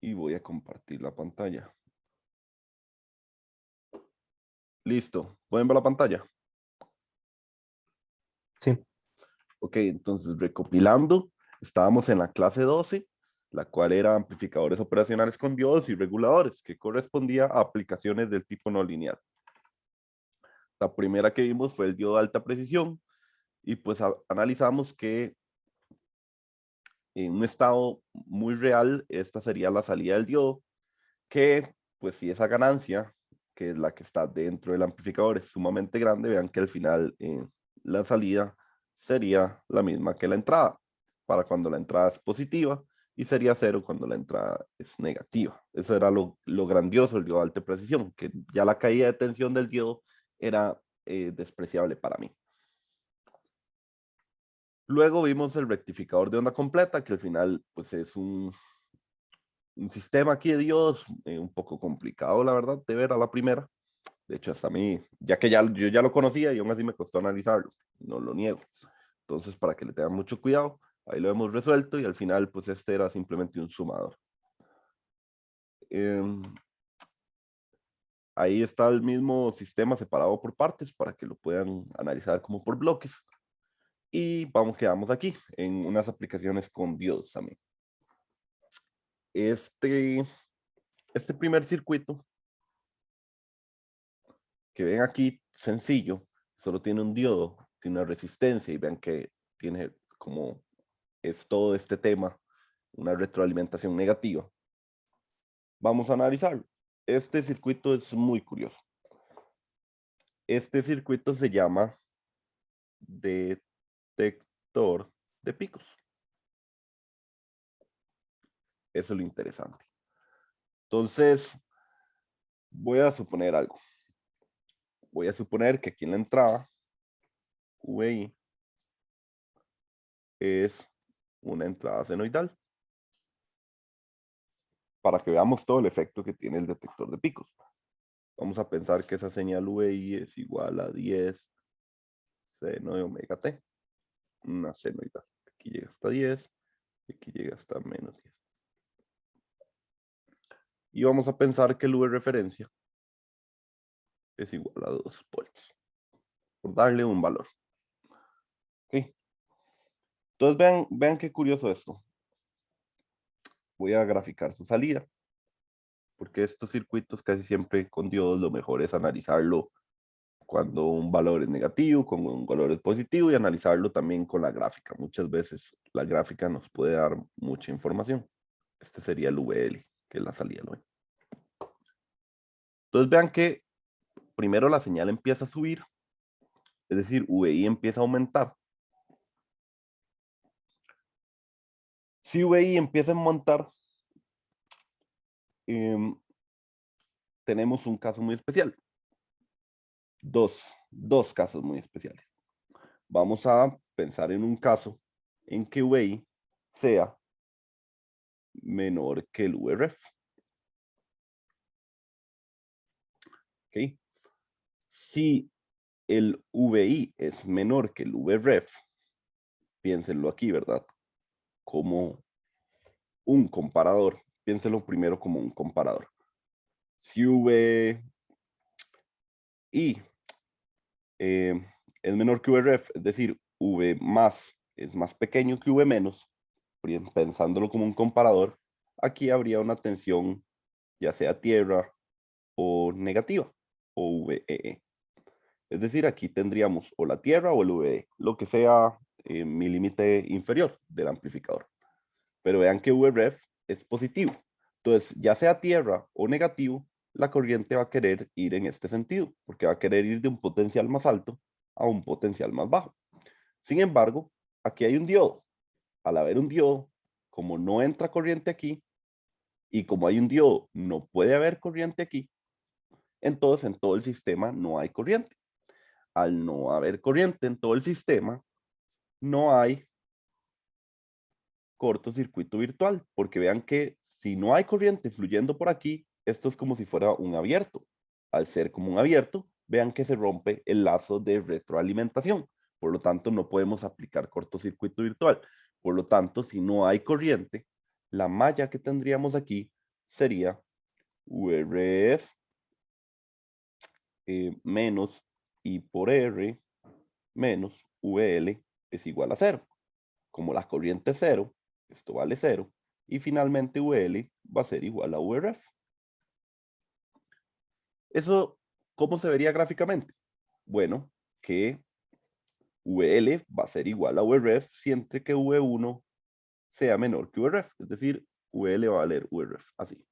y voy a compartir la pantalla. Listo. ¿Pueden ver la pantalla? Sí. Ok, entonces recopilando, estábamos en la clase 12, la cual era amplificadores operacionales con diodos y reguladores, que correspondía a aplicaciones del tipo no lineal. La primera que vimos fue el diodo de alta precisión y pues analizamos que en un estado muy real, esta sería la salida del diodo, que pues si esa ganancia, que es la que está dentro del amplificador, es sumamente grande, vean que al final la salida sería la misma que la entrada, para cuando la entrada es positiva, y sería cero cuando la entrada es negativa. Eso era lo grandioso del diodo de alta precisión, que ya la caída de tensión del diodo era despreciable para mí. Luego vimos el rectificador de onda completa, que al final pues es un sistema aquí de diodos un poco complicado, la verdad, de ver a la primera. De hecho, hasta a mí, ya que yo ya lo conocía y aún así me costó analizarlo, no lo niego. Entonces, para que le tengan mucho cuidado, ahí lo hemos resuelto y al final, pues este era simplemente un sumador. Ahí está el mismo sistema separado por partes para que lo puedan analizar como por bloques. Y quedamos aquí en unas aplicaciones con diodos también. Este primer circuito que ven aquí, sencillo, solo tiene un diodo, tiene una resistencia y vean que tiene como es todo este tema, una retroalimentación negativa. Vamos a analizarlo. Este circuito es muy curioso. Este circuito se llama detector de picos. Eso es lo interesante. Entonces, voy a suponer algo. Voy a suponer que aquí en la entrada, VI es una entrada senoidal, para que veamos todo el efecto que tiene el detector de picos. Vamos a pensar que esa señal VI es igual a 10 seno de omega t, una senoidal. Aquí llega hasta 10 y aquí llega hasta menos 10. Y vamos a pensar que el V referencia es igual a 2 volts, por darle un valor. ¿Okay? Entonces vean qué curioso esto. Voy a graficar su salida, porque estos circuitos casi siempre con diodos lo mejor es analizarlo cuando un valor es negativo, cuando un valor es positivo y analizarlo también con la gráfica. Muchas veces la gráfica nos puede dar mucha información. Este sería el VL, que es la salida. ¿No? Entonces vean que primero la señal empieza a subir, es decir, VI empieza a aumentar. Si VI empieza a aumentar, tenemos un caso muy especial. Dos casos muy especiales. Vamos a pensar en un caso en que VI sea menor que el VREF. ¿Okay? Si el VI es menor que el VREF, piénsenlo aquí, ¿verdad? Como un comparador. Piénsenlo primero como un comparador. Si VI es menor que VREF, es decir, V más es más pequeño que V menos, pensándolo como un comparador, aquí habría una tensión ya sea tierra o negativa, o VEE. Es decir, aquí tendríamos o la tierra o el VE, lo que sea mi límite inferior del amplificador. Pero vean que VREF es positivo. Entonces, ya sea tierra o negativo, la corriente va a querer ir en este sentido, porque va a querer ir de un potencial más alto a un potencial más bajo. Sin embargo, aquí hay un diodo. Al haber un diodo, como no entra corriente aquí, y como hay un diodo, no puede haber corriente aquí, entonces en todo el sistema no hay corriente. Al no haber corriente en todo el sistema, no hay cortocircuito virtual, porque vean que si no hay corriente fluyendo por aquí, esto es como si fuera un abierto. Al ser como un abierto, vean que se rompe el lazo de retroalimentación. Por lo tanto, no podemos aplicar cortocircuito virtual. Por lo tanto, si no hay corriente, la malla que tendríamos aquí sería VRF menos I por R menos VL es igual a 0. Como la corriente es 0, esto vale 0. Y finalmente VL va a ser igual a VRF. ¿Eso cómo se vería gráficamente? Bueno, que VL va a ser igual a VRF siempre que V1 sea menor que VRF. Es decir, VL va a valer VRF, así.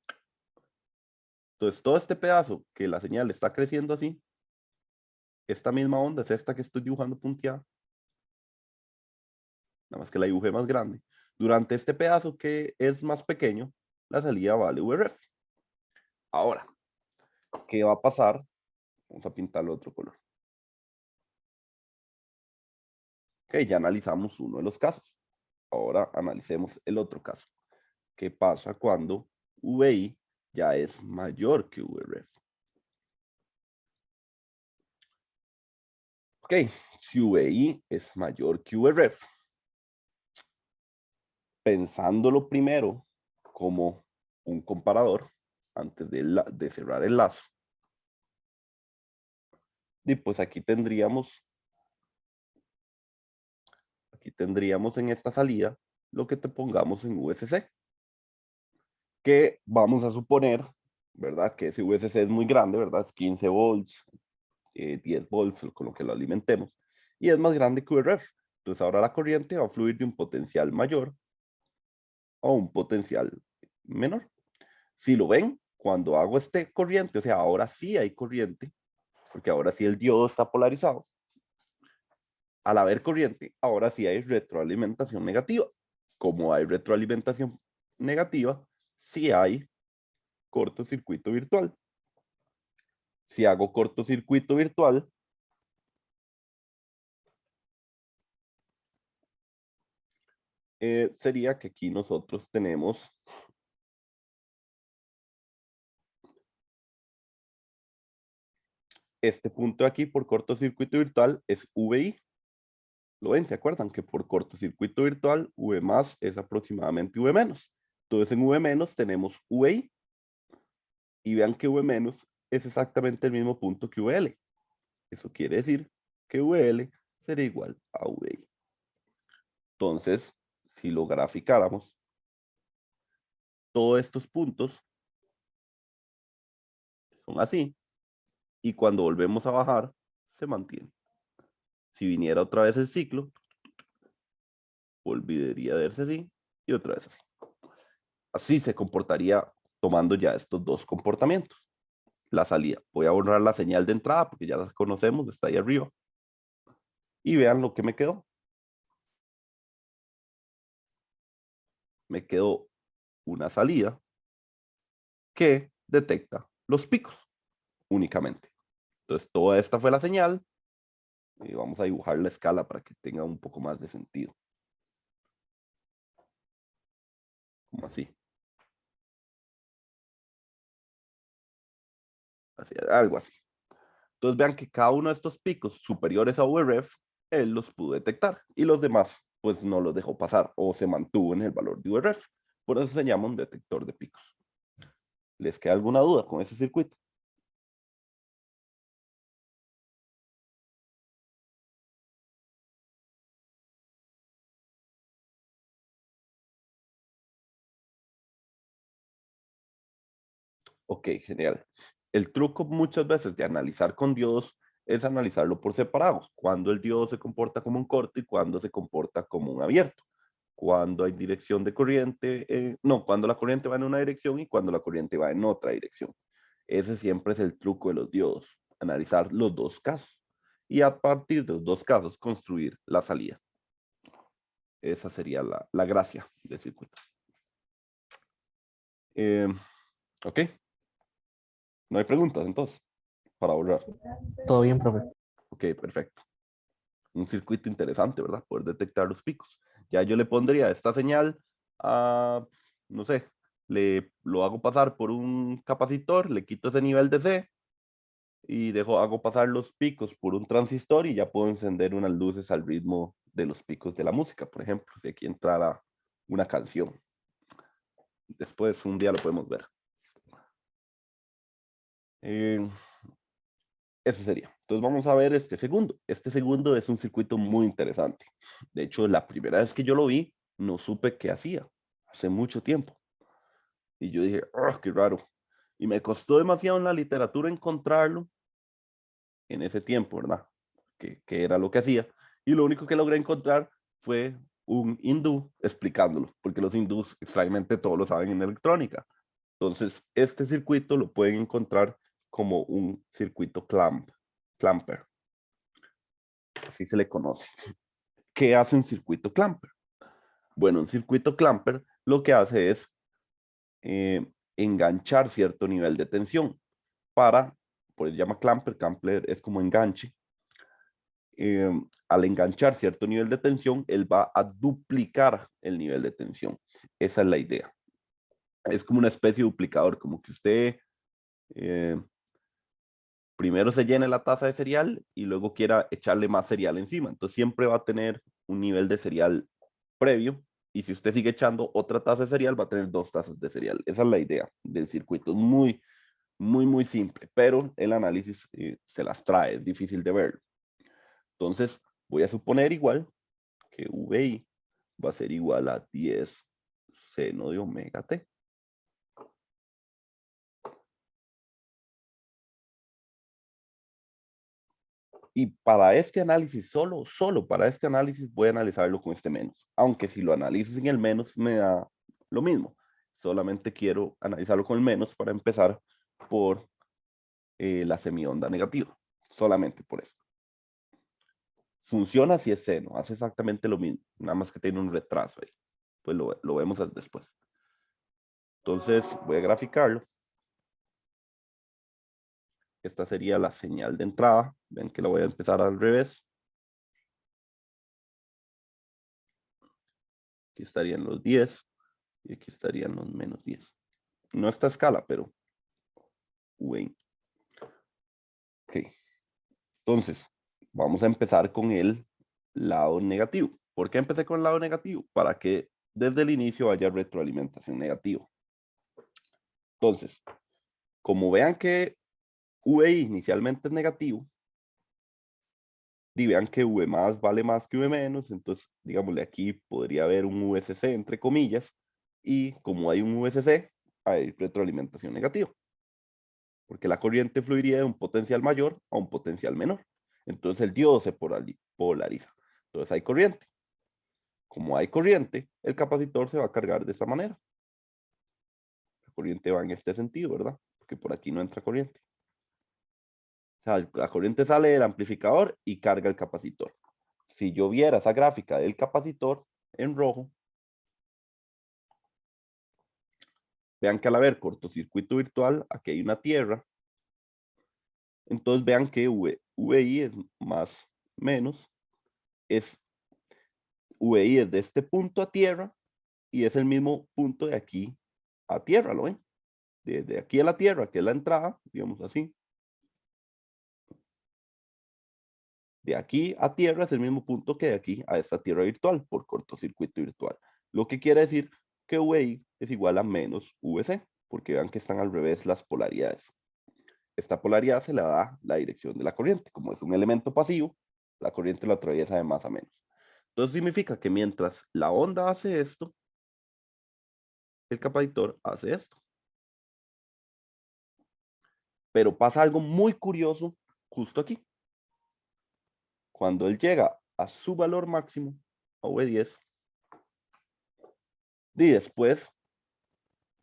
Entonces, todo este pedazo que la señal está creciendo así, esta misma onda es esta que estoy dibujando punteada, nada más que la dibujé más grande. Durante este pedazo que es más pequeño, la salida vale VRF. Ahora, ¿qué va a pasar? Vamos a pintarlo de otro color. Ok, ya analizamos uno de los casos. Ahora analicemos el otro caso. ¿Qué pasa cuando VI ya es mayor que VRF? Ok, si VI es mayor que VRF, pensándolo primero como un comparador, antes de cerrar el lazo, y pues aquí tendríamos en esta salida lo que te pongamos en VCC, que vamos a suponer, ¿verdad? Que ese VCC es muy grande, ¿verdad? Es 15 volts, 10 volts, con lo que lo alimentemos, y es más grande que VRF. Entonces ahora la corriente va a fluir de un potencial mayor a un potencial menor. Si lo ven, cuando hago este corriente, o sea, ahora sí hay corriente, porque ahora sí el diodo está polarizado. Al haber corriente, ahora sí hay retroalimentación negativa. Como hay retroalimentación negativa, sí hay cortocircuito virtual. Si hago cortocircuito virtual, sería que aquí nosotros tenemos este punto de aquí por cortocircuito virtual es VI. ¿Lo ven? ¿Se acuerdan? Que por cortocircuito virtual, V más es aproximadamente V menos. Entonces en V menos tenemos VI y vean que V menos es exactamente el mismo punto que VL. Eso quiere decir que VL sería igual a VI. Entonces, si lo graficáramos, todos estos puntos son así y cuando volvemos a bajar, se mantiene. Si viniera otra vez el ciclo, volvería a verse así y otra vez así. Así se comportaría tomando ya estos dos comportamientos. La salida. Voy a borrar la señal de entrada porque ya la conocemos, está ahí arriba. Y vean lo que me quedó. Me quedó una salida que detecta los picos únicamente. Entonces, toda esta fue la señal. Y vamos a dibujar la escala para que tenga un poco más de sentido. Como así. Algo así. Entonces vean que cada uno de estos picos superiores a VRF, él los pudo detectar y los demás pues no los dejó pasar o se mantuvo en el valor de VRF. Por eso se llama un detector de picos. ¿Les queda alguna duda con ese circuito? Ok, genial. El truco muchas veces de analizar con diodos es analizarlo por separados. Cuando el diodo se comporta como un corto y cuando se comporta como un abierto. Cuando hay dirección de corriente, no, cuando la corriente va en una dirección y cuando la corriente va en otra dirección. Ese siempre es el truco de los diodos, analizar los dos casos y a partir de los dos casos construir la salida. Esa sería la gracia del circuito. Eh, ok, no hay preguntas entonces para ahorrar. Todo bien, profe. Ok, perfecto. Un circuito interesante, ¿verdad? Poder detectar los picos. Ya yo le pondría esta señal a, no sé, lo hago pasar por un capacitor, le quito ese nivel de C y hago pasar los picos por un transistor y ya puedo encender unas luces al ritmo de los picos de la música, por ejemplo, si aquí entrara una canción. Después un día lo podemos ver. Eh, Eso sería. Entonces vamos a ver este segundo. Este segundo es un circuito muy interesante. De hecho, la primera vez que yo lo vi, no supe qué hacía. Hace mucho tiempo. Y yo dije, oh, qué raro. Y me costó demasiado en la literatura encontrarlo en ese tiempo, ¿verdad? Que era lo que hacía. Y lo único que logré encontrar fue un hindú explicándolo, porque los hindús extrañamente todos lo saben en electrónica. Entonces, este circuito lo pueden encontrar como un circuito clamper, así se le conoce. ¿Qué hace un circuito clamper? Bueno, un circuito clamper lo que hace es enganchar cierto nivel de tensión para, pues se llama clamper es como enganche. Al enganchar cierto nivel de tensión, él va a duplicar el nivel de tensión. Esa es la idea. Es como una especie de duplicador, como que usted eh, primero se llene la taza de cereal y luego quiera echarle más cereal encima. Entonces siempre va a tener un nivel de cereal previo y si usted sigue echando otra taza de cereal va a tener dos tazas de cereal. Esa es la idea del circuito. Muy, muy, muy simple, pero el análisis se las trae, es difícil de verlo. Entonces voy a suponer igual que VI va a ser igual a 10 seno de omega t. Y para este análisis, solo para este análisis voy a analizarlo con este menos. Aunque si lo analizo sin el menos me da lo mismo. Solamente quiero analizarlo con el menos para empezar por la semionda negativa. Solamente por eso. Funciona si es seno, hace exactamente lo mismo. Nada más que tiene un retraso ahí. Pues lo vemos después. Entonces voy a graficarlo. Esta sería la señal de entrada. Ven que la voy a empezar al revés. Aquí estarían los 10 y aquí estarían los menos 10. No esta escala, pero Wayne. Ok. Entonces, vamos a empezar con el lado negativo. ¿Por qué empecé con el lado negativo? Para que desde el inicio haya retroalimentación negativa. Entonces, como vean que VI inicialmente es negativo, y vean que V más vale más que V menos, entonces, digámosle, aquí podría haber un VCC entre comillas, y como hay un VCC, hay retroalimentación negativa, porque la corriente fluiría de un potencial mayor a un potencial menor. Entonces el diodo se polariza. Entonces hay corriente. Como hay corriente, el capacitor se va a cargar de esta manera. La corriente va en este sentido, ¿verdad? Porque por aquí no entra corriente. O sea, la corriente sale del amplificador y carga el capacitor. Si yo viera esa gráfica del capacitor en rojo, vean que al haber cortocircuito virtual, aquí hay una tierra. Entonces vean que VI es más menos, es VI es de este punto a tierra y es el mismo punto de aquí a tierra, ¿lo ven? Desde aquí a la tierra, que es la entrada, digamos así. De aquí a tierra es el mismo punto que de aquí a esta tierra virtual por cortocircuito virtual. Lo que quiere decir que VI es igual a menos VC, porque vean que están al revés las polaridades. Esta polaridad se le da la dirección de la corriente. Como es un elemento pasivo, la corriente lo atraviesa de más a menos. Entonces significa que mientras la onda hace esto, el capacitor hace esto. Pero pasa algo muy curioso justo aquí. Cuando él llega a su valor máximo, a V10, y después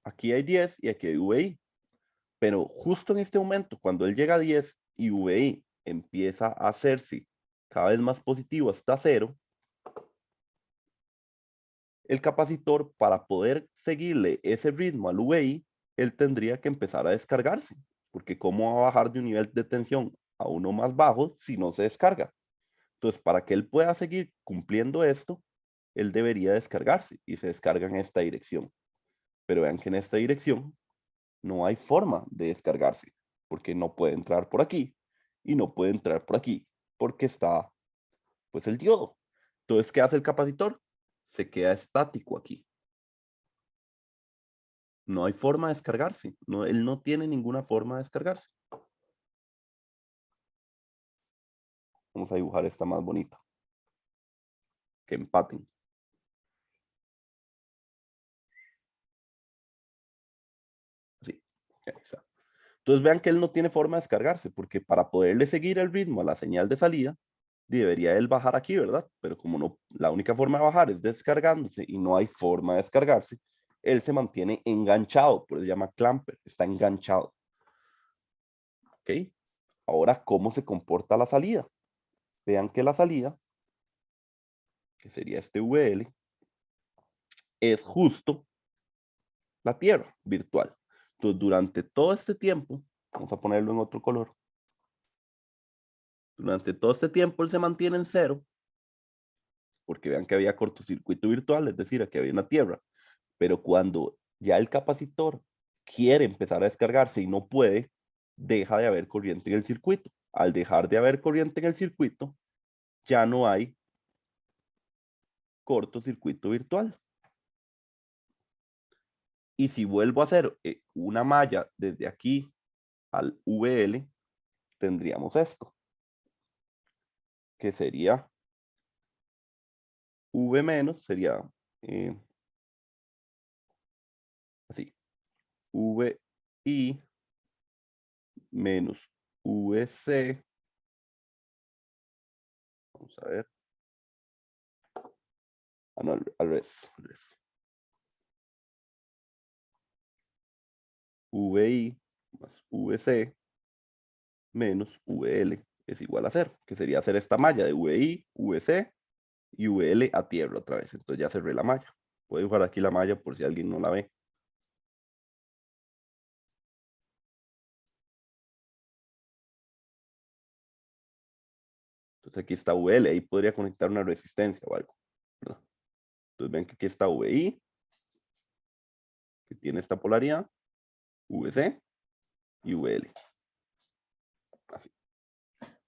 aquí hay 10 y aquí hay VI. Pero justo en este momento, cuando él llega a 10 y VI empieza a hacerse cada vez más positivo hasta 0, el capacitor, para poder seguirle ese ritmo al VI, él tendría que empezar a descargarse, porque ¿cómo va a bajar de un nivel de tensión a uno más bajo si no se descarga? Entonces, para que él pueda seguir cumpliendo esto, él debería descargarse y se descarga en esta dirección. Pero vean que en esta dirección no hay forma de descargarse, porque no puede entrar por aquí y no puede entrar por aquí, porque está pues el diodo. Entonces, ¿qué hace el capacitor? Se queda estático aquí. No hay forma de descargarse. No, él no tiene ninguna forma de descargarse. Vamos a dibujar esta más bonita. Que empaten. Así. Ahí está. Entonces vean que él no tiene forma de descargarse, porque para poderle seguir el ritmo a la señal de salida, debería él bajar aquí, ¿verdad? Pero como no, la única forma de bajar es descargándose y no hay forma de descargarse, él se mantiene enganchado, por eso se llama clamper, está enganchado. ¿Ok? Ahora, ¿cómo se comporta la salida? Vean que la salida, que sería este VL, es justo la Tierra virtual. Entonces, durante todo este tiempo, vamos a ponerlo en otro color, durante todo este tiempo él se mantiene en cero, porque vean que había cortocircuito virtual, es decir, aquí había una Tierra. Pero cuando ya el capacitor quiere empezar a descargarse y no puede, deja de haber corriente en el circuito. Al dejar de haber corriente en el circuito, ya no hay cortocircuito virtual. Y si vuelvo a hacer una malla desde aquí al VL, tendríamos esto, que sería V menos, sería así, VI menos VC. Vamos a ver. Ah, no, al revés. VI más VC menos VL es igual a 0, que sería hacer esta malla de VI, VC y VL a tierra otra vez. Entonces ya cerré la malla. Voy a dibujar aquí la malla por si alguien no la ve. Entonces aquí está VL, ahí podría conectar una resistencia o algo, ¿verdad? Entonces ven que aquí está VI, que tiene esta polaridad, VC y VL. Así.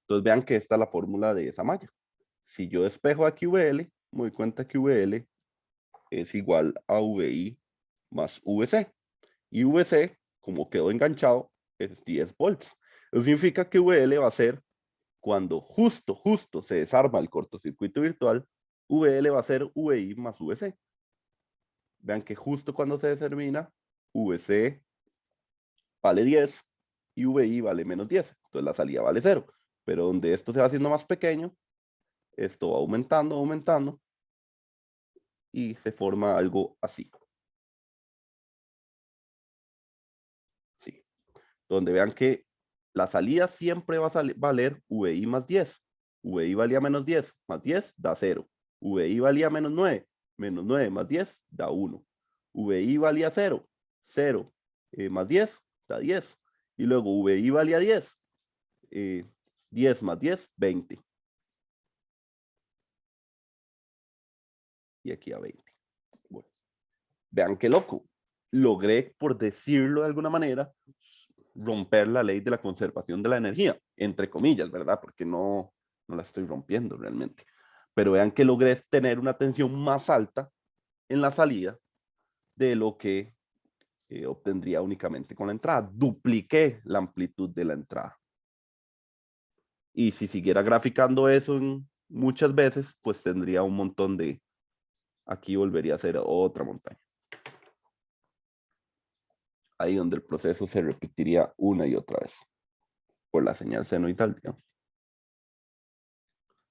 Entonces vean que esta es la fórmula de esa malla. Si yo despejo aquí VL, me doy cuenta que VL es igual a VI más VC. Y VC, como quedó enganchado, es 10 volts. Eso significa que VL va a ser cuando justo se desarma el cortocircuito virtual, VL va a ser VI más VC. Vean que justo cuando se determina, VC vale 10 y VI vale menos 10. Entonces la salida vale 0. Pero donde esto se va haciendo más pequeño, esto va aumentando y se forma algo así. Sí. Donde vean que la salida siempre va a valer VI más 10. VI valía menos 10, más 10 da 0. VI valía menos 9 más 10 da 1. VI valía 0, 0 más 10 da 10. Y luego VI valía 10, 10 más 10, 20. Y aquí a 20. Bueno, vean qué loco. Logré, por decirlo de alguna manera, romper la ley de la conservación de la energía, entre comillas, ¿verdad? Porque no la estoy rompiendo realmente. Pero vean que logré tener una tensión más alta en la salida de lo que obtendría únicamente con la entrada. Dupliqué la amplitud de la entrada. Y si siguiera graficando eso muchas veces, pues tendría un montón de... Aquí volvería a ser otra montaña. Ahí donde el proceso se repetiría una y otra vez por la señal senoidal, digamos.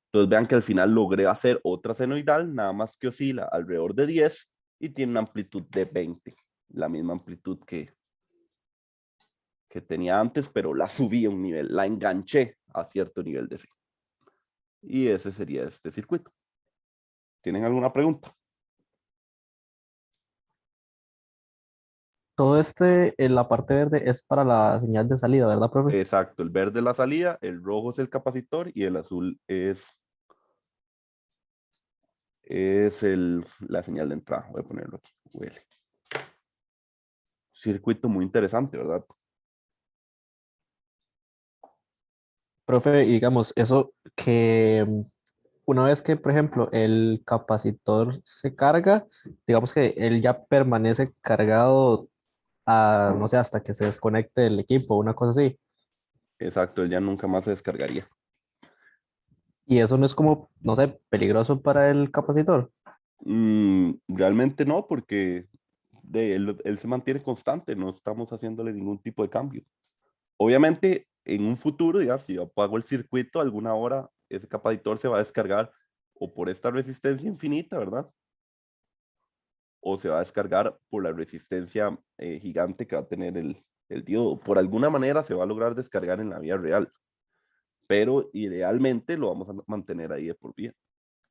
Entonces vean que al final logré hacer otra senoidal, nada más que oscila alrededor de 10 y tiene una amplitud de 20, la misma amplitud que tenía antes, pero la subí a un nivel, la enganché a cierto nivel de C. Y ese sería este circuito. ¿Tienen alguna pregunta? Todo en la parte verde es para la señal de salida, ¿verdad, profe? Exacto, el verde es la salida, el rojo es el capacitor y el azul es la señal de entrada. Voy a ponerlo aquí, UL. Circuito muy interesante, ¿verdad? Profe, y digamos, eso que una vez que, por ejemplo, el capacitor se carga, digamos que él ya permanece cargado no sé, hasta que se desconecte el equipo, una cosa así. Exacto, él ya nunca más se descargaría. Y eso no es como, no sé, peligroso para el capacitor. Realmente no, porque él se mantiene constante, no estamos haciéndole ningún tipo de cambio. Obviamente, en un futuro, ya, si yo apago el circuito, alguna hora ese capacitor se va a descargar o por esta resistencia infinita, ¿verdad? O se va a descargar por la resistencia gigante que va a tener el diodo. Por alguna manera se va a lograr descargar en la vida real, pero idealmente lo vamos a mantener ahí de por vida.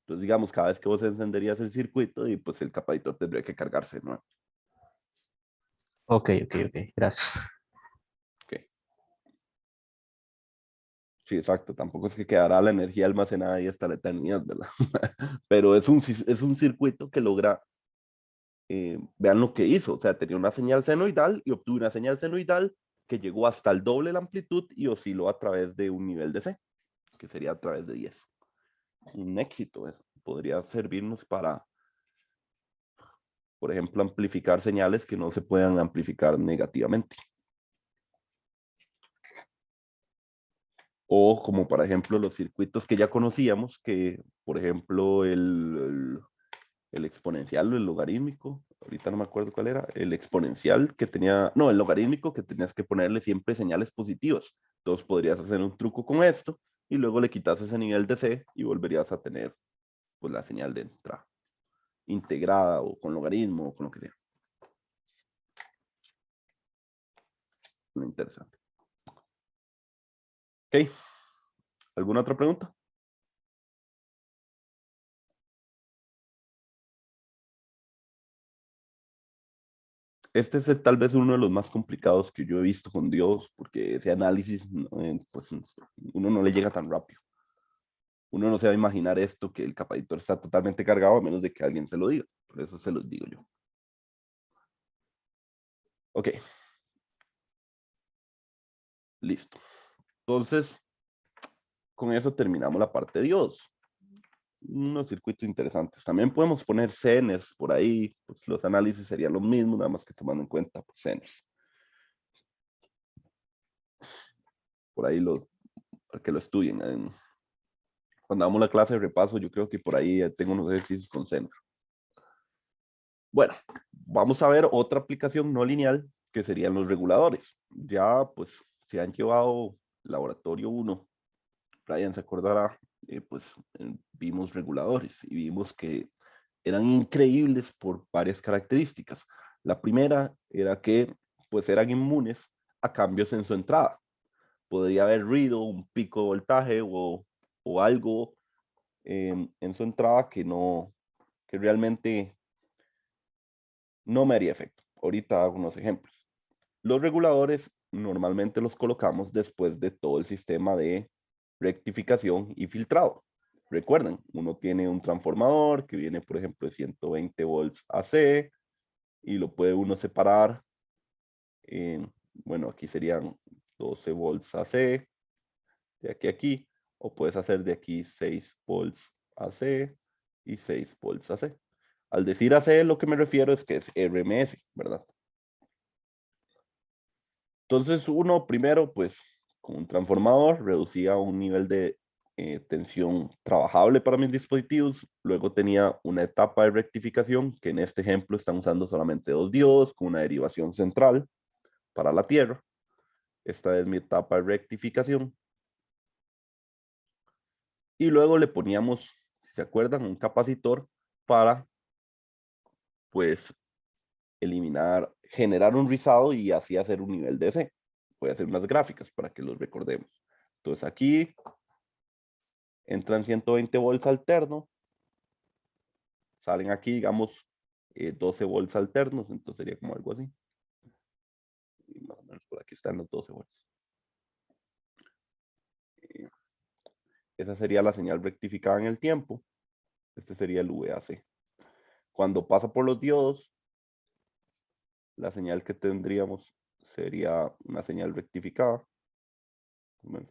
Entonces, digamos, cada vez que vos encenderías el circuito, y pues el capacitor tendría que cargarse, ¿no? Ok, ok, ok, gracias. Ok. Sí, exacto. Tampoco es que quedará la energía almacenada ahí hasta la eternidad, ¿verdad? Pero es un circuito que logra, vean lo que hizo, o sea, tenía una señal senoidal y obtuvo una señal senoidal que llegó hasta el doble de la amplitud y osciló a través de un nivel de C, que sería a través de 10. Un éxito eso. Podría servirnos para, por ejemplo, amplificar señales que no se puedan amplificar negativamente. O como por ejemplo los circuitos que ya conocíamos, que por ejemplo el exponencial o el logarítmico, ahorita no me acuerdo cuál era, el exponencial que tenía, no, el logarítmico que tenías que ponerle siempre señales positivas. Entonces podrías hacer un truco con esto y luego le quitas ese nivel de C y volverías a tener pues la señal de entrada integrada o con logaritmo o con lo que sea. Muy interesante. Ok, ¿alguna otra pregunta? Este es tal vez uno de los más complicados que yo he visto con Dios, porque ese análisis, pues uno no le llega tan rápido. Uno no se va a imaginar esto, que el capacitor está totalmente cargado, a menos de que alguien se lo diga. Por eso se los digo yo. Ok, listo. Entonces, con eso terminamos la parte de Dios. Unos circuitos interesantes. También podemos poner Zeners por ahí. Pues los análisis serían lo mismo, nada más que tomando en cuenta pues, Zeners. Por ahí para que lo estudien. Cuando damos la clase de repaso, yo creo que por ahí tengo unos ejercicios con Zener. Bueno, vamos a ver otra aplicación no lineal que serían los reguladores. Ya pues se han llevado laboratorio 1, Brian se acordará, pues vimos reguladores y vimos que eran increíbles por varias características. La primera era que pues eran inmunes a cambios en su entrada. Podría haber ruido, un pico de voltaje o algo en su entrada que realmente no me haría efecto. Ahorita hago unos ejemplos. Los reguladores normalmente los colocamos después de todo el sistema de rectificación y filtrado. Recuerden, uno tiene un transformador que viene, por ejemplo, de 120 volts AC y lo puede uno separar en, bueno, aquí serían 12 volts AC, de aquí a aquí, o puedes hacer de aquí 6 volts AC y 6 volts AC. Al decir AC, lo que me refiero es que es RMS, ¿verdad? Entonces uno primero, pues con un transformador reducía un nivel de tensión trabajable para mis dispositivos. Luego tenía una etapa de rectificación, que en este ejemplo están usando solamente dos diodos con una derivación central para la Tierra. Esta es mi etapa de rectificación. Y luego le poníamos, si se acuerdan, un capacitor para, pues, eliminar, generar un rizado y así hacer un nivel de C. Voy a hacer unas gráficas para que los recordemos. Entonces aquí entran 120 volts alternos, salen aquí, digamos, 12 volts alternos, entonces sería como algo así. Y más o menos por aquí están los 12 volts. Eh, esa sería la señal rectificada en el tiempo. Este sería el VAC. Cuando pasa por los diodos, la señal que tendríamos sería una señal rectificada.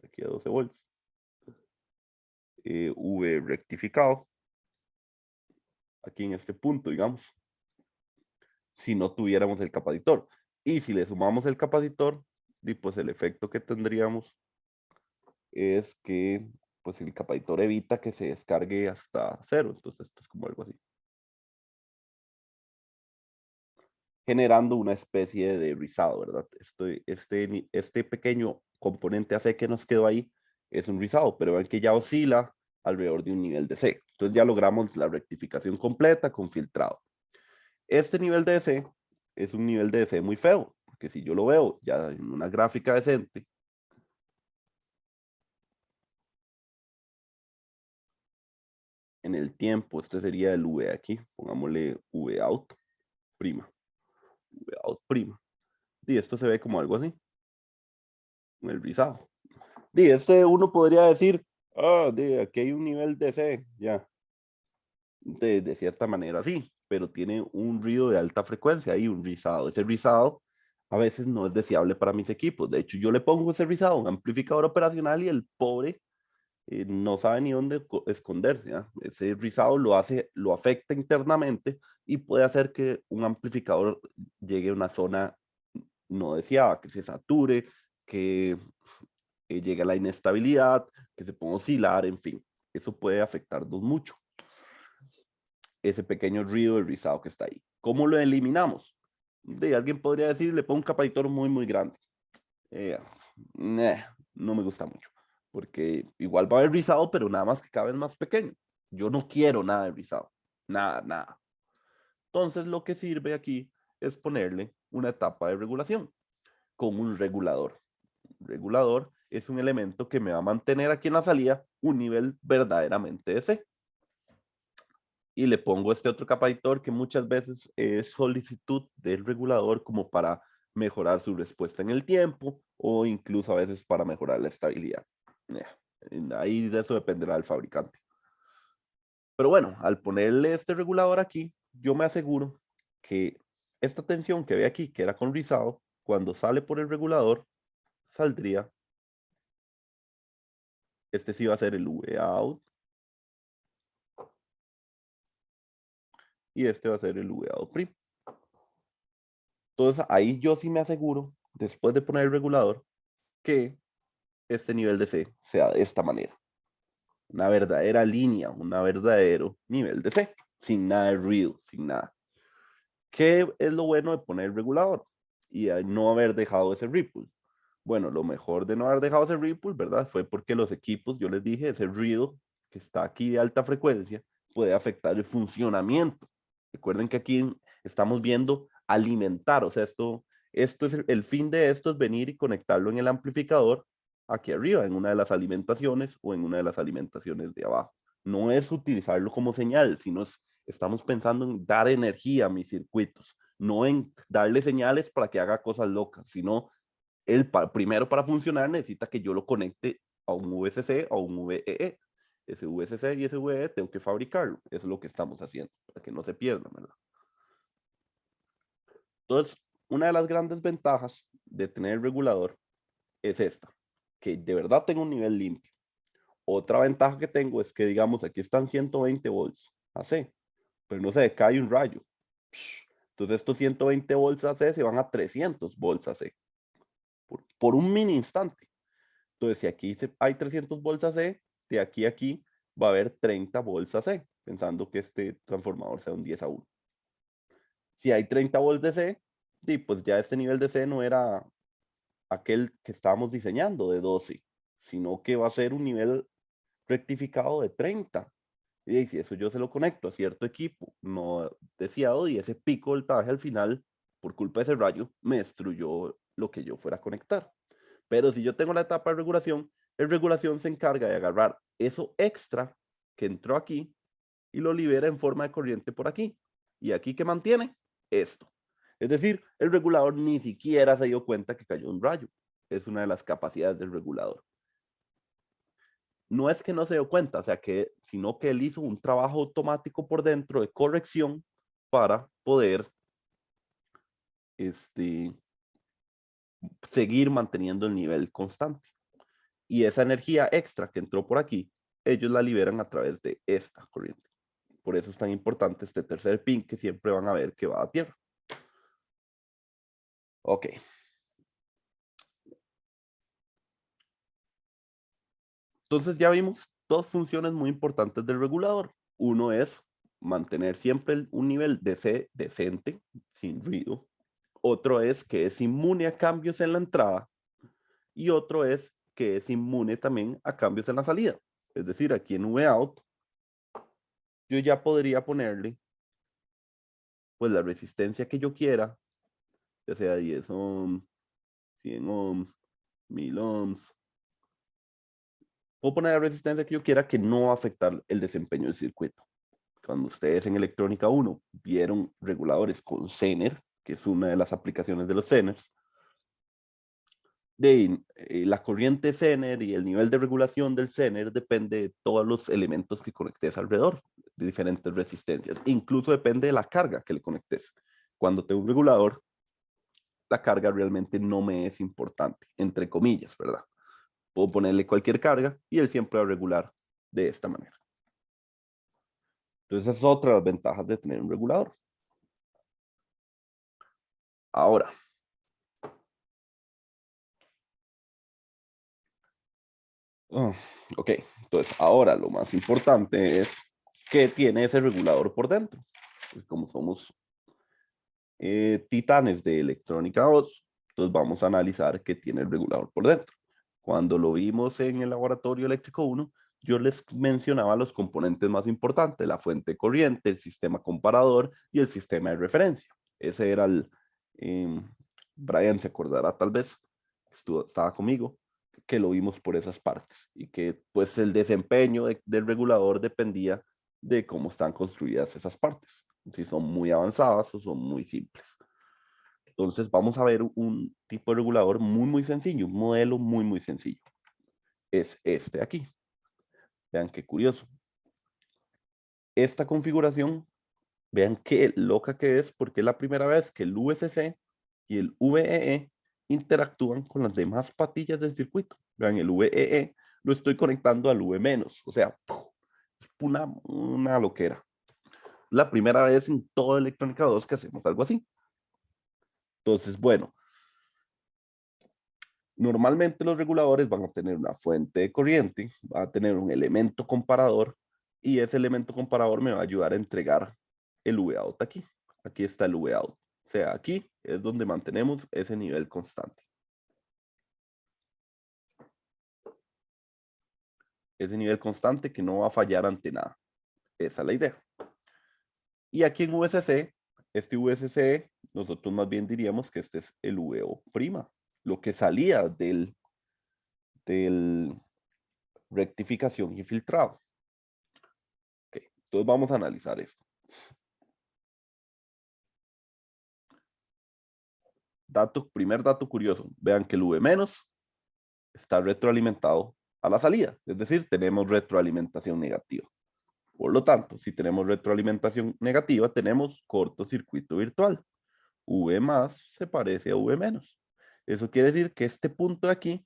Aquí a 12 volts. V rectificado. Aquí en este punto, digamos. Si no tuviéramos el capacitor. Y si le sumamos el capacitor, pues el efecto que tendríamos es que pues el capa editor evita que se descargue hasta 0. Entonces esto es como algo así. Generando una especie de rizado, ¿verdad? Este pequeño componente AC que nos quedó ahí es un rizado, pero ven que ya oscila alrededor de un nivel de C. Entonces ya logramos la rectificación completa con filtrado. Este nivel de C es un nivel de C muy feo, porque si yo lo veo ya en una gráfica decente, en el tiempo, este sería el V aquí, pongámosle V out prima, V out prima. Y esto se ve como algo así, con el rizado. Y uno podría decir, aquí hay un nivel de C, ya, de cierta manera sí, pero tiene un ruido de alta frecuencia y un rizado. Ese rizado a veces no es deseable para mis equipos. De hecho, yo le pongo ese rizado a un amplificador operacional y el pobre no sabe ni dónde esconderse. ¿Ya? Ese rizado lo afecta internamente y puede hacer que un amplificador llegue a una zona no deseada, que se sature, que llegue a la inestabilidad, que se ponga a oscilar, en fin. Eso puede afectarnos mucho. Ese pequeño ruido de rizado que está ahí. ¿Cómo lo eliminamos? Alguien podría decir, le pongo un capa editor muy, muy grande. Eh, no me gusta mucho, porque igual va a haber rizado, pero nada más que cada vez más pequeño. Yo no quiero nada de rizado, nada, nada. Entonces lo que sirve aquí es ponerle una etapa de regulación con un regulador. Regulador es un elemento que me va a mantener aquí en la salida un nivel verdaderamente de C. Y le pongo este otro capa editor que muchas veces es solicitud del regulador como para mejorar su respuesta en el tiempo o incluso a veces para mejorar la estabilidad. Ahí de eso dependerá del fabricante. Pero bueno, al ponerle este regulador aquí, yo me aseguro que esta tensión que ve aquí, que era con rizado, cuando sale por el regulador, saldría. Este sí va a ser el V out. Y este va a ser el V out primo. Entonces ahí yo sí me aseguro, después de poner el regulador, que este nivel de C sea de esta manera. Una verdadera línea, un verdadero nivel de C, sin nada de ruido, sin nada. ¿Qué es lo bueno de poner el regulador? Y no haber dejado ese ripple. Bueno, lo mejor de no haber dejado ese ripple, ¿verdad? Fue porque los equipos, yo les dije, ese ruido que está aquí de alta frecuencia puede afectar el funcionamiento. Recuerden que aquí estamos viendo alimentar, o sea, esto es el fin de esto es venir y conectarlo en el amplificador aquí arriba, en una de las alimentaciones o en una de las alimentaciones de abajo. No es utilizarlo como señal, sino estamos pensando en dar energía a mis circuitos, no en darle señales para que haga cosas locas, sino primero para funcionar necesita que yo lo conecte a un VCC o un VEE. Ese VCC y ese VEE tengo que fabricarlo. Eso es lo que estamos haciendo, para que no se pierda, ¿verdad? Entonces, una de las grandes ventajas de tener el regulador es esta, que de verdad tengo un nivel limpio. Otra ventaja que tengo es que, digamos, aquí están 120 volts AC, pero no se cae un rayo. Entonces, estos 120 volts AC se van a 300 volts AC por un mini instante. Entonces, si aquí hay 300 volts AC, de aquí a aquí va a haber 30 volts AC, pensando que este transformador sea un 10-1. Si hay 30 volts de C, pues ya este nivel de C no era aquel que estábamos diseñando de 12, sino que va a ser un nivel rectificado de 30. Y si eso yo se lo conecto a cierto equipo no deseado y ese pico voltaje al final, por culpa de ese rayo, me destruyó lo que yo fuera a conectar. Pero si yo tengo la etapa de regulación, el regulación se encarga de agarrar eso extra que entró aquí y lo libera en forma de corriente por aquí. Y aquí que mantiene esto. Es decir, el regulador ni siquiera se dio cuenta que cayó un rayo. Es una de las capacidades del regulador. No es que no se dio cuenta, o sea, sino que él hizo un trabajo automático por dentro de corrección para poder seguir manteniendo el nivel constante. Y esa energía extra que entró por aquí, ellos la liberan a través de esta corriente. Por eso es tan importante este tercer pin que siempre van a ver que va a tierra. Ok. Entonces ya vimos dos funciones muy importantes del regulador. Uno es mantener siempre un nivel de C decente, sin ruido. Otro es que es inmune a cambios en la entrada. Y otro es que es inmune también a cambios en la salida. Es decir, aquí en VOUT, yo ya podría ponerle pues la resistencia que yo quiera, ya sea 10 ohms, 100 ohms, 1000 ohms. Puedo poner la resistencia que yo quiera que no va a afectar el desempeño del circuito. Cuando ustedes en electrónica 1 vieron reguladores con Zener, que es una de las aplicaciones de los Zeners, la corriente Zener y el nivel de regulación del Zener depende de todos los elementos que conectes alrededor, de diferentes resistencias. Incluso depende de la carga que le conectes. Cuando tengo un regulador, la carga realmente no me es importante, entre comillas, ¿verdad? Puedo ponerle cualquier carga y él siempre va a regular de esta manera. Entonces, esa es otra de las ventajas de tener un regulador. Ahora, ok, entonces ahora lo más importante es qué tiene ese regulador por dentro. Pues como somos titanes de electrónica 2, entonces vamos a analizar qué tiene el regulador por dentro. Cuando lo vimos en el laboratorio eléctrico 1, yo les mencionaba los componentes más importantes, la fuente de corriente, el sistema comparador y el sistema de referencia. Ese era el, Brian se acordará tal vez, estaba conmigo, que lo vimos por esas partes y que pues el desempeño del regulador dependía de cómo están construidas esas partes, si son muy avanzadas o son muy simples. Entonces vamos a ver un tipo de regulador muy sencillo, un modelo muy sencillo. Es este aquí. Vean qué curioso. Esta configuración, vean qué loca que es, porque es la primera vez que el VCC y el VEE interactúan con las demás patillas del circuito. Vean, el VEE lo estoy conectando al V-, o sea, es una loquera. La primera vez en toda electrónica 2 que hacemos algo así. Entonces, bueno, normalmente los reguladores van a tener una fuente de corriente, va a tener un elemento comparador y ese elemento comparador me va a ayudar a entregar el Vout aquí. Aquí está el Vout. O sea, aquí es donde mantenemos ese nivel constante. Ese nivel constante que no va a fallar ante nada. Esa es la idea. Y aquí en VCC, este VCC, nosotros más bien diríamos que este es el VO', lo que salía del rectificación y filtrado. Okay. Entonces vamos a analizar esto. Primer dato curioso. Vean que el V- está retroalimentado a la salida. Es decir, tenemos retroalimentación negativa. Por lo tanto, si tenemos retroalimentación negativa, tenemos cortocircuito virtual. V+ se parece a V-. Eso quiere decir que este punto de aquí,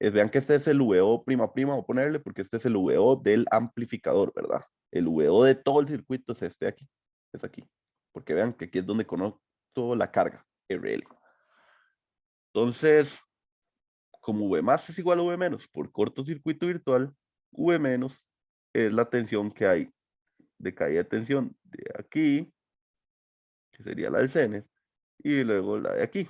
vean que este es el VO', voy a ponerle porque este es el VO del amplificador, ¿verdad? El VO de todo el circuito es este de aquí, es aquí. Porque vean que aquí es donde conozco la carga, RL. Entonces, como V+ es igual a V- por cortocircuito virtual, V- es la tensión que hay de caída de tensión de aquí, que sería la del Zener, y luego la de aquí.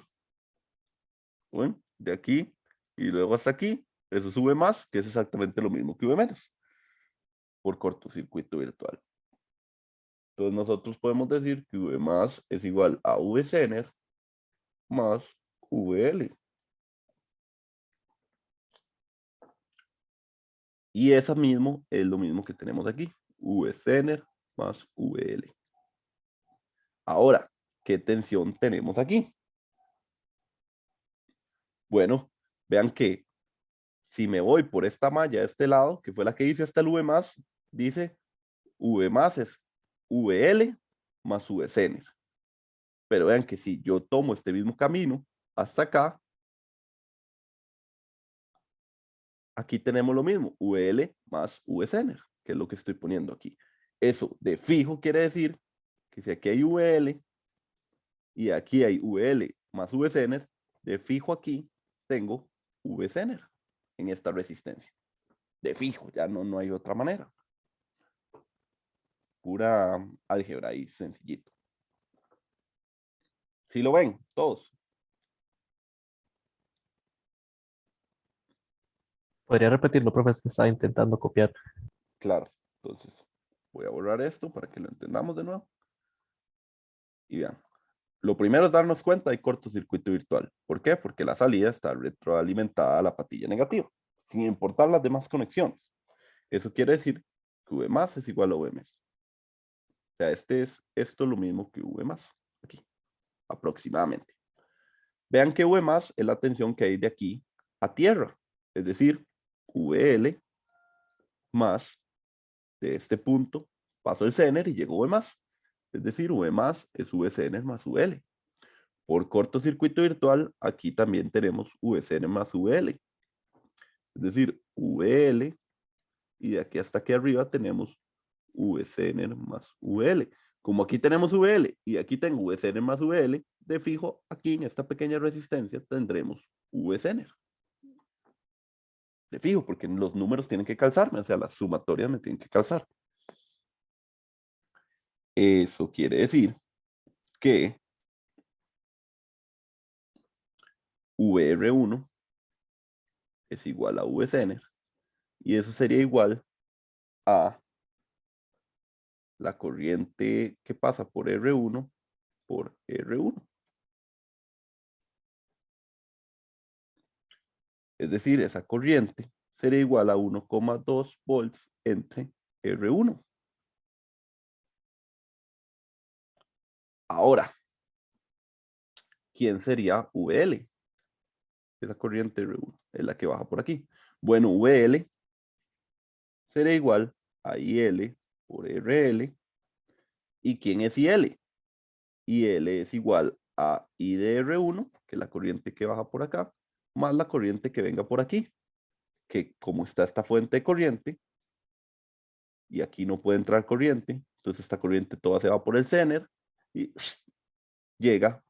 Bueno, de aquí y luego hasta aquí, eso sube más, que es exactamente lo mismo que V- por cortocircuito virtual. Entonces nosotros podemos decir que V+ es igual a V-Zener más VL. Y esa mismo es lo mismo que tenemos aquí, V-Zener más VL. Ahora, ¿qué tensión tenemos aquí? Bueno, vean que si me voy por esta malla de este lado, que fue la que hice hasta el V+, dice V+ es VL más V-Zener. Pero vean que si yo tomo este mismo camino hasta acá, aquí tenemos lo mismo, VL más V-Zener, que es lo que estoy poniendo aquí. Eso de fijo quiere decir que si aquí hay VL y aquí hay VL más V-Zener, de fijo aquí tengo V-Zener en esta resistencia. de fijo, ya no hay otra manera. Pura álgebra ahí, sencillito. ¿Sí lo ven? Todos. ¿Podría repetirlo, profe? Es que estaba intentando copiar. Claro. Entonces, voy a borrar esto para que lo entendamos de nuevo. Y vean. Lo primero es darnos cuenta de cortocircuito virtual. ¿Por qué? Porque la salida está retroalimentada a la patilla negativa, sin importar las demás conexiones. Eso quiere decir que V más es igual a V menos. O sea, esto es lo mismo que V más, aquí, aproximadamente. Vean que V más es la tensión que hay de aquí a tierra, es decir, VL más de este punto, paso el Zener y llego V más. Es decir, V más es V Zener más VL. Por cortocircuito virtual, aquí también tenemos VCN más VL. Es decir, VL, y de aquí hasta aquí arriba tenemos VCN más VL. Como aquí tenemos VL y aquí tengo VCN más VL, de fijo, aquí en esta pequeña resistencia tendremos VCN. De fijo, porque los números tienen que calzarme, o sea, las sumatorias me tienen que calzar. Eso quiere decir que VR1 es igual a VCN y eso sería igual a la corriente que pasa por R1 por R1. Es decir, esa corriente sería igual a 1,2 volts entre R1. Ahora, ¿quién sería VL? Esa corriente R1 es la que baja por aquí. Bueno, VL sería igual a IL por RL. ¿Y quién es IL? IL es igual a I de R1, que es la corriente que baja por acá, más la corriente que venga por aquí, que como está esta fuente de corriente, y aquí no puede entrar corriente, entonces esta corriente toda se va por el Zener y llega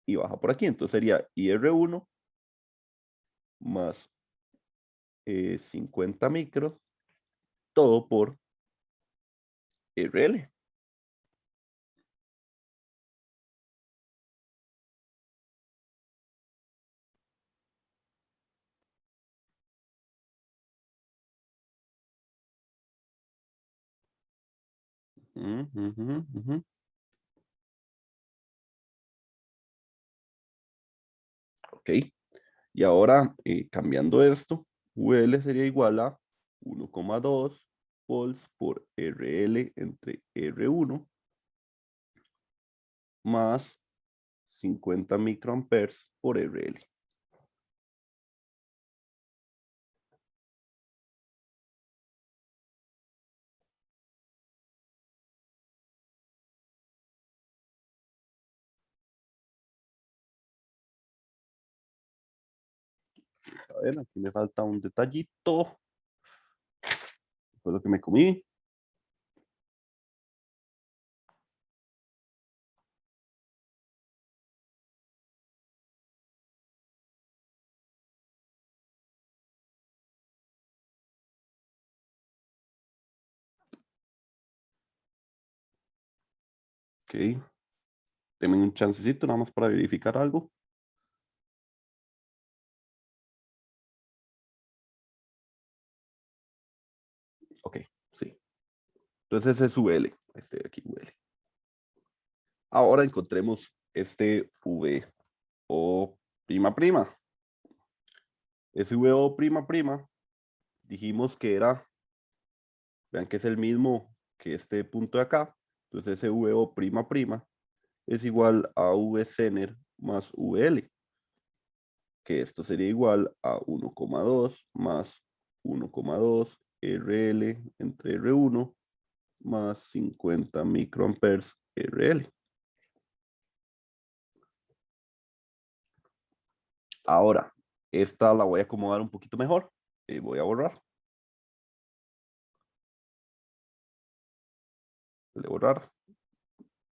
y baja por aquí. Entonces sería IR1 más 50 micros, todo por RL. Ok, y ahora cambiando esto, UL sería igual a 1,2 volts por RL entre R1 más 50 microamperes por RL. A ver, aquí me falta un detallito. Fue lo que me comí. Ok, denme un chancecito nada más para verificar algo. Ok, sí. Entonces ese es UL, este de aquí UL. Ahora encontremos este VO prima prima. Ese VO prima prima, dijimos que era, vean que es el mismo que este punto de acá. Entonces ese VO prima prima es igual a VCener más VL, que esto sería igual a 1,2 más 1,2 RL entre R1 más 50 microamperes RL. Ahora, esta la voy a acomodar un poquito mejor. Voy a borrar. Le borrar.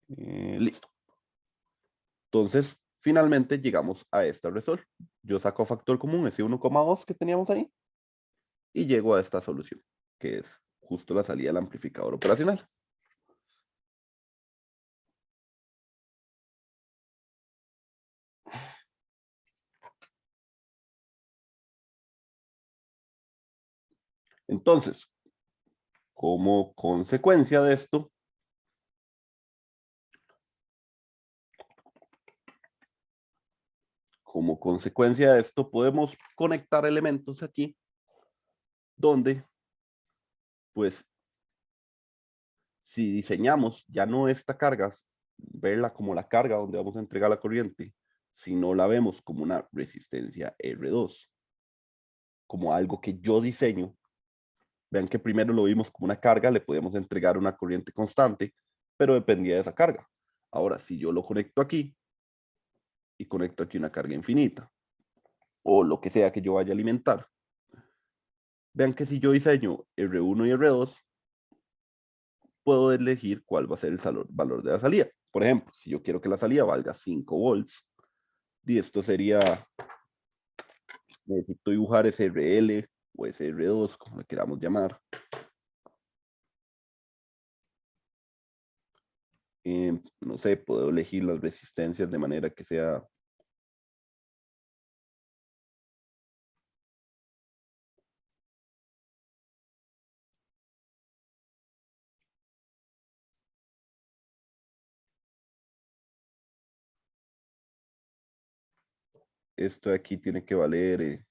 Listo. Entonces, finalmente llegamos a esta resol. Yo saco factor común, ese 1,2 que teníamos ahí. y llego a esta solución, que es justo la salida del amplificador operacional. Entonces, como consecuencia de esto, podemos conectar elementos aquí donde, pues, si diseñamos ya no esta carga, verla como la carga donde vamos a entregar la corriente, sino la vemos como una resistencia R2, como algo que yo diseño. Vean que primero lo vimos como una carga, le podemos entregar una corriente constante, pero dependía de esa carga. Ahora, si yo lo conecto aquí y conecto aquí una carga infinita, o lo que sea que yo vaya a alimentar, vean que si yo diseño R1 y R2, puedo elegir cuál va a ser el valor de la salida. Por ejemplo, si yo quiero que la salida valga 5 volts, y esto sería, necesito dibujar SRL o SR2, como le queramos llamar. No sé, puedo elegir las resistencias de manera que sea esto de aquí tiene que valer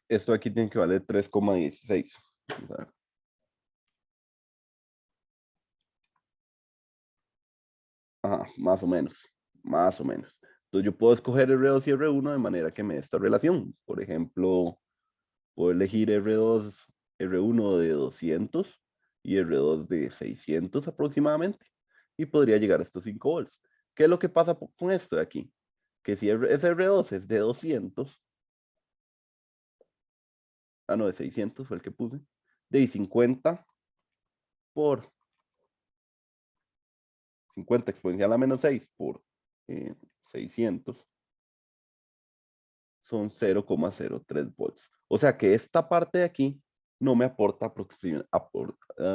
esto de aquí tiene que valer 3,16. Ajá, más o menos, más o menos. Entonces yo puedo escoger R2 y R1 de manera que me dé esta relación. Por ejemplo, puedo elegir R2, R1 de 200 y R2 de 600 aproximadamente. Y podría llegar a estos 5 volts. ¿Qué es lo que pasa con esto de aquí? Que si ese R2 es de 200, no, de 600 fue el que puse, de 50 por 50 exponencial a menos 6 por 600 son 0,03 volts. O sea que esta parte de aquí no me aporta,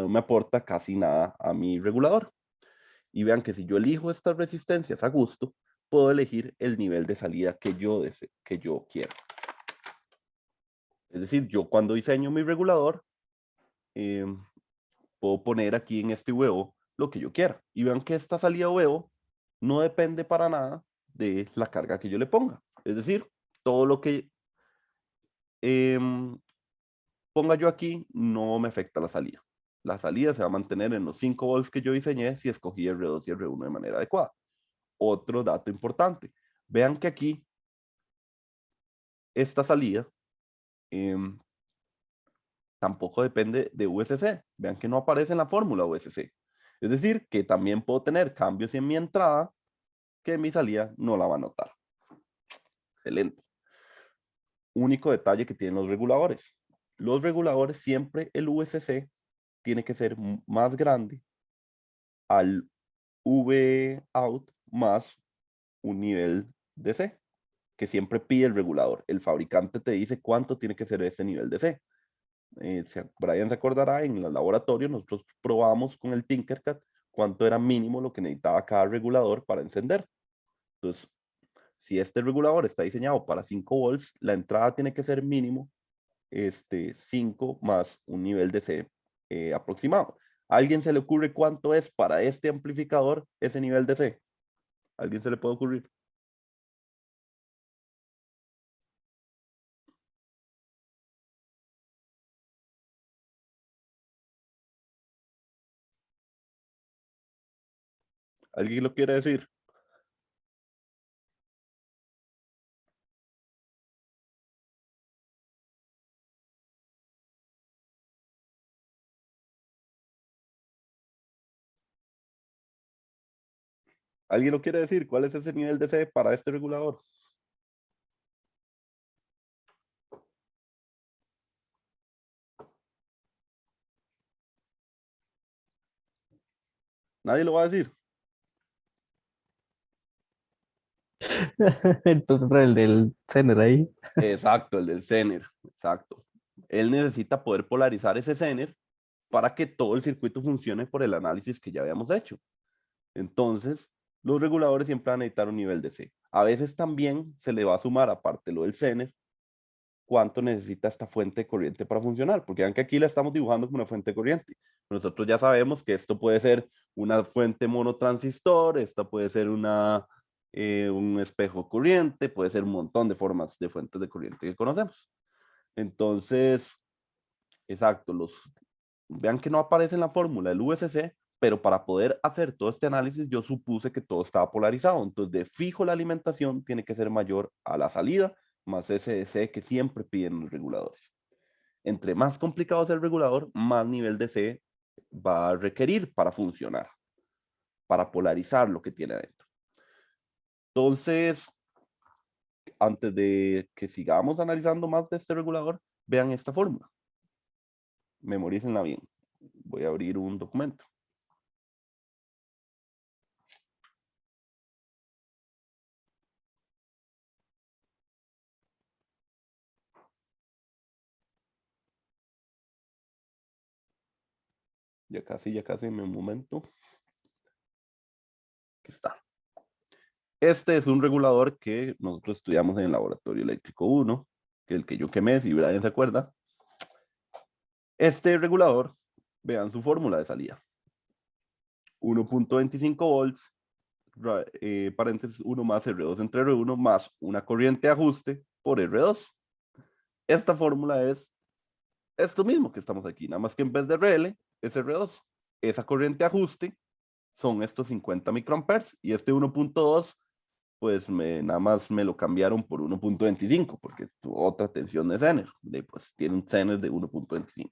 me aporta casi nada a mi regulador. Y vean que si yo elijo estas resistencias a gusto, puedo elegir el nivel de salida que yo quiero. Es decir, yo cuando diseño mi regulador, eh, puedo poner aquí en este huevo lo que yo quiera. Y vean que esta salida huevo no depende para nada de la carga que yo le ponga. Es decir, todo lo que ponga yo aquí no me afecta la salida. La salida se va a mantener en los 5 volts que yo diseñé si escogí R2 y R1 de manera adecuada. Otro dato importante. Vean que aquí esta salida tampoco depende de USC. Vean que no aparece en la fórmula USC. Es decir, que también puedo tener cambios en mi entrada que mi salida no la va a notar. Excelente. Único detalle que tienen los reguladores. Los reguladores siempre el USC tiene que ser más grande al V out más un nivel de C, que siempre pide el regulador. El fabricante te dice cuánto tiene que ser ese nivel de C. Brian se acordará, en el laboratorio nosotros probamos con el Tinkercad cuánto era mínimo lo que necesitaba cada regulador para encender. Entonces, si este regulador está diseñado para 5 volts, la entrada tiene que ser mínimo 5 más un nivel de C aproximado. ¿A alguien se le ocurre cuánto es para este amplificador ese nivel de C? ¿A alguien se le puede ocurrir? ¿Alguien lo quiere decir? ¿Alguien lo quiere decir? ¿Cuál es ese nivel de C para este regulador? Nadie lo va a decir. Entonces, el del Zener ahí. Exacto, el del Zener, exacto. Él necesita poder polarizar ese Zener para que todo el circuito funcione por el análisis que ya habíamos hecho. Entonces, los reguladores siempre van a necesitar un nivel de C. A veces también se le va a sumar, aparte lo del Zener, cuánto necesita esta fuente de corriente para funcionar, porque vean que aquí la estamos dibujando como una fuente de corriente. Nosotros ya sabemos que esto puede ser una fuente monotransistor, esta puede ser un espejo corriente, puede ser un montón de formas de fuentes de corriente que conocemos. Entonces, exacto, vean que no aparece en la fórmula el VCC, pero para poder hacer todo este análisis yo supuse que todo estaba polarizado. Entonces, de fijo la alimentación tiene que ser mayor a la salida, más SDC que siempre piden los reguladores. Entre más complicado sea el regulador, más nivel de C va a requerir para funcionar, para polarizar lo que tiene adentro. Entonces, antes de que sigamos analizando más de este regulador, vean esta fórmula. Memorícenla bien. Voy a abrir un documento. Ya casi, en un momento. Aquí está. Este es un regulador que nosotros estudiamos en el laboratorio eléctrico 1, que es el que yo quemé, si Brian se acuerda. Este regulador, vean su fórmula de salida. 1.25 volts, paréntesis 1 más R2 entre R1 más una corriente de ajuste por R2. Esta fórmula es esto mismo que estamos aquí, nada más que en vez de RL es R2. Esa corriente de ajuste son estos 50 microamperes y este 1.2 pues nada más me lo cambiaron por 1.25 porque otra tensión de Zener, pues tiene un Zener de 1.25.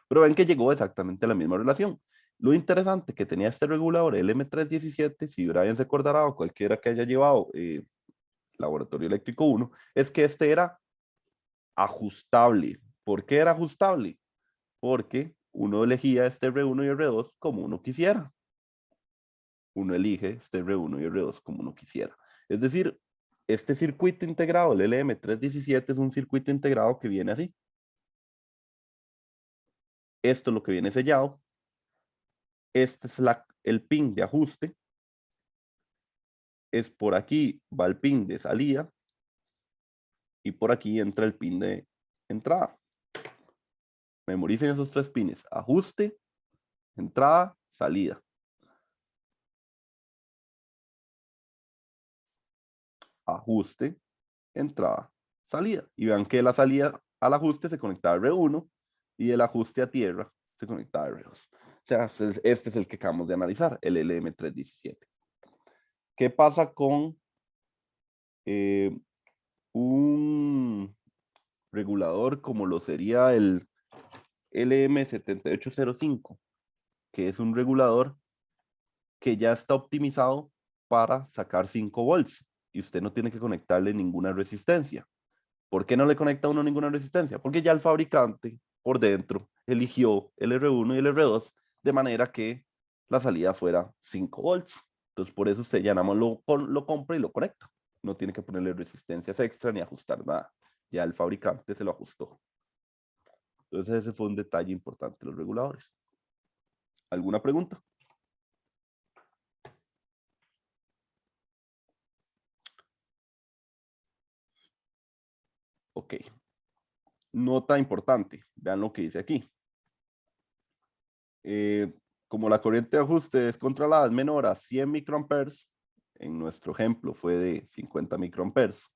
Pero ven que llegó exactamente a la misma relación. Lo interesante que tenía este regulador, el M317, si Brian se acordará o cualquiera que haya llevado laboratorio eléctrico 1, es que este era ajustable. ¿Por qué era ajustable? Porque uno elegía este R1 y R2 como uno quisiera. Uno elige este R1 y R2 como uno quisiera. Es decir, este circuito integrado, el LM317, es un circuito integrado que viene así. Esto es lo que viene sellado. Este es el pin de ajuste. Es por aquí va el pin de salida. Y por aquí entra el pin de entrada. Memoricen esos tres pines. Ajuste, entrada, salida. Ajuste, entrada, salida. Y vean que la salida al ajuste se conecta a R1 y el ajuste a tierra se conecta a R2. O sea, este es el que acabamos de analizar, el LM317. ¿Qué pasa con un regulador como lo sería el LM7805, que es un regulador que ya está optimizado para sacar 5 volts y usted no tiene que conectarle ninguna resistencia? ¿Por qué no le conecta uno ninguna resistencia? Porque ya el fabricante por dentro eligió el R1 y el R2 de manera que la salida fuera 5 volts. Entonces por eso usted ya nada más lo compra y lo conecta. No tiene que ponerle resistencias extra ni ajustar nada. Ya el fabricante se lo ajustó. Entonces ese fue un detalle importante de los reguladores. ¿Alguna pregunta? Ok. Nota importante. Vean lo que dice aquí. Como la corriente de ajuste es controlada es menor a 100 microamperes, en nuestro ejemplo fue de 50 microamperes,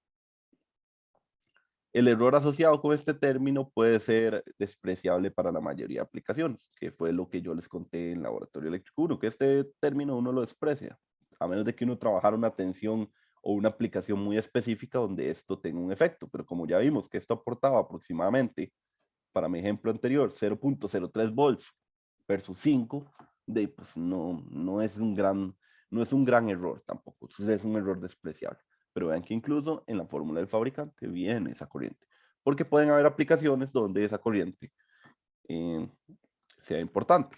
el error asociado con este término puede ser despreciable para la mayoría de aplicaciones, que fue lo que yo les conté en Laboratorio Eléctrico 1, que este término uno lo desprecia, a menos de que uno trabajara una tensión o una aplicación muy específica donde esto tenga un efecto, pero como ya vimos que esto aportaba aproximadamente, para mi ejemplo anterior, 0.03 volts versus 5, pues no es un gran error tampoco. Entonces es un error despreciable. Pero vean que incluso en la fórmula del fabricante viene esa corriente. Porque pueden haber aplicaciones donde esa corriente sea importante.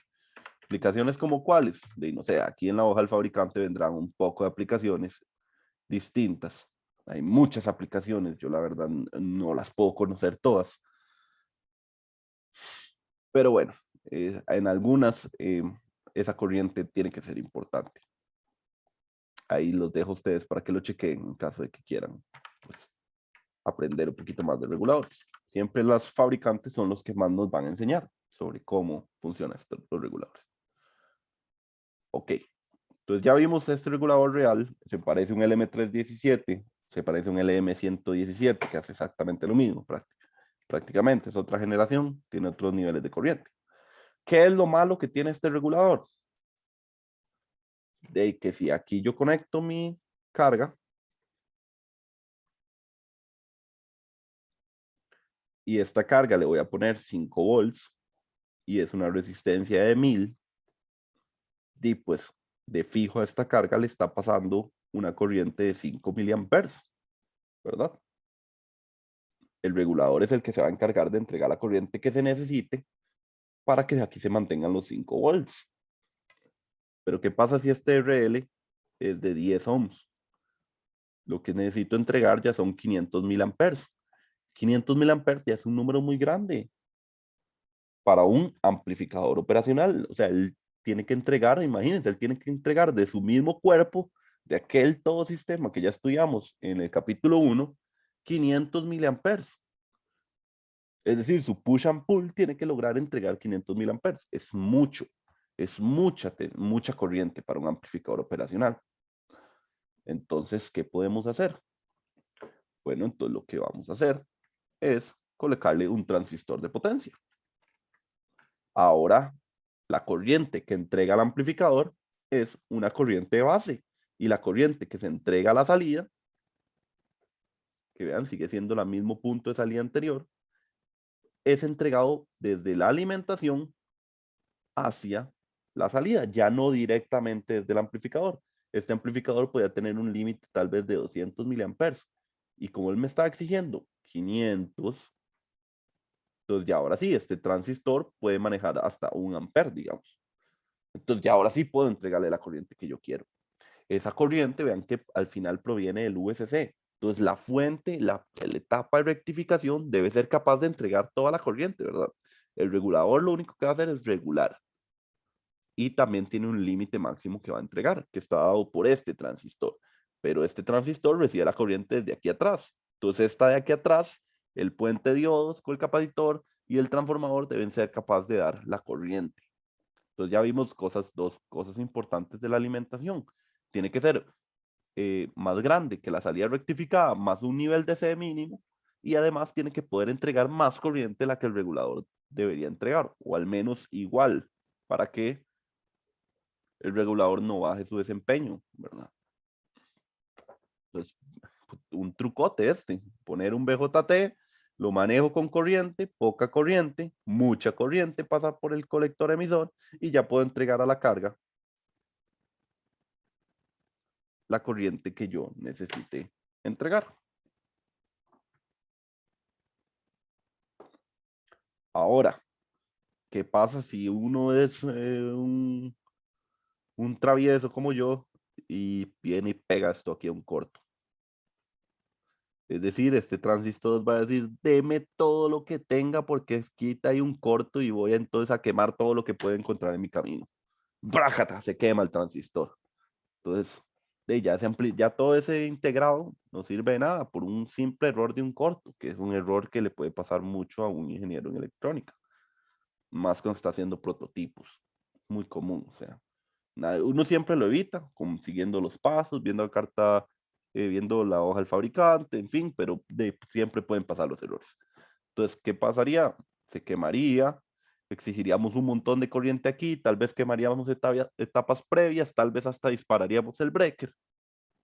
¿Aplicaciones como cuáles? De, no sé, aquí en la hoja del fabricante vendrán un poco de aplicaciones distintas. Hay muchas aplicaciones, yo la verdad no las puedo conocer todas. Pero bueno, en algunas esa corriente tiene que ser importante. Ahí los dejo a ustedes para que lo chequen en caso de que quieran pues, aprender un poquito más de reguladores. Siempre los fabricantes son los que más nos van a enseñar sobre cómo funcionan los reguladores. Ok, entonces ya vimos este regulador real, se parece a un LM317, se parece a un LM117, que hace exactamente lo mismo prácticamente, es otra generación, tiene otros niveles de corriente. ¿Qué es lo malo que tiene este regulador? De que si aquí yo conecto mi carga y esta carga le voy a poner 5 volts y es una resistencia de 1000, y pues de fijo a esta carga le está pasando una corriente de 5 miliamperes, ¿verdad? El regulador es el que se va a encargar de entregar la corriente que se necesite para que aquí se mantengan los 5 volts. Pero ¿qué pasa si este RL es de 10 ohms? Lo que necesito entregar ya son 500 miliamperes. 500 miliamperes ya es un número muy grande para un amplificador operacional. O sea, él tiene que entregar, imagínense, él tiene que entregar de su mismo cuerpo, de aquel todo sistema que ya estudiamos en el capítulo 1, 500 miliamperes. Es decir, su push and pull tiene que lograr entregar 500 miliamperes. Es mucho, es mucha corriente para un amplificador operacional. Entonces, ¿qué podemos hacer? Bueno, entonces lo que vamos a hacer es colocarle un transistor de potencia. Ahora, la corriente que entrega el amplificador es una corriente de base y la corriente que se entrega a la salida, que vean, sigue siendo el mismo punto de salida anterior, es entregado desde la alimentación hacia la salida, ya no directamente desde el amplificador. Este amplificador podría tener un límite tal vez de 200 miliamperes y como él me está exigiendo 500, entonces ya ahora sí, este transistor puede manejar hasta 1 amper, digamos. Entonces ya ahora sí puedo entregarle la corriente que yo quiero. Esa corriente, vean que al final proviene del VCC. Entonces la fuente, la etapa de rectificación debe ser capaz de entregar toda la corriente, ¿verdad? El regulador lo único que va a hacer es regular. Y también tiene un límite máximo que va a entregar, que está dado por este transistor. Pero este transistor recibe la corriente desde aquí atrás. Entonces esta de aquí atrás, el puente diodos con el capacitor y el transformador deben ser capaces de dar la corriente. Entonces ya vimos dos cosas importantes de la alimentación. Tiene que ser más grande que la salida rectificada, más un nivel de C mínimo, y además tiene que poder entregar más corriente de la que el regulador debería entregar, o al menos igual, para que el regulador no baje su desempeño, ¿verdad? Entonces, un trucote poner un BJT, lo manejo con corriente, poca corriente, mucha corriente pasa por el colector emisor y ya puedo entregar a la carga la corriente que yo necesite entregar. Ahora, ¿qué pasa si uno es un travieso como yo y viene y pega esto aquí a un corto? Es decir, este transistor va a decir, deme todo lo que tenga porque es quita hay un corto y voy entonces a quemar todo lo que pueda encontrar en mi camino. ¡Brájata! Se quema el transistor. Entonces, ya todo ese integrado no sirve de nada por un simple error de un corto, que es un error que le puede pasar mucho a un ingeniero en electrónica, más cuando está haciendo prototipos. Muy común, o sea, uno siempre lo evita, como siguiendo los pasos, viendo la carta, viendo la hoja del fabricante, en fin, pero siempre pueden pasar los errores. Entonces, ¿qué pasaría? Se quemaría, exigiríamos un montón de corriente aquí, tal vez quemaríamos etapas previas, tal vez hasta dispararíamos el breaker.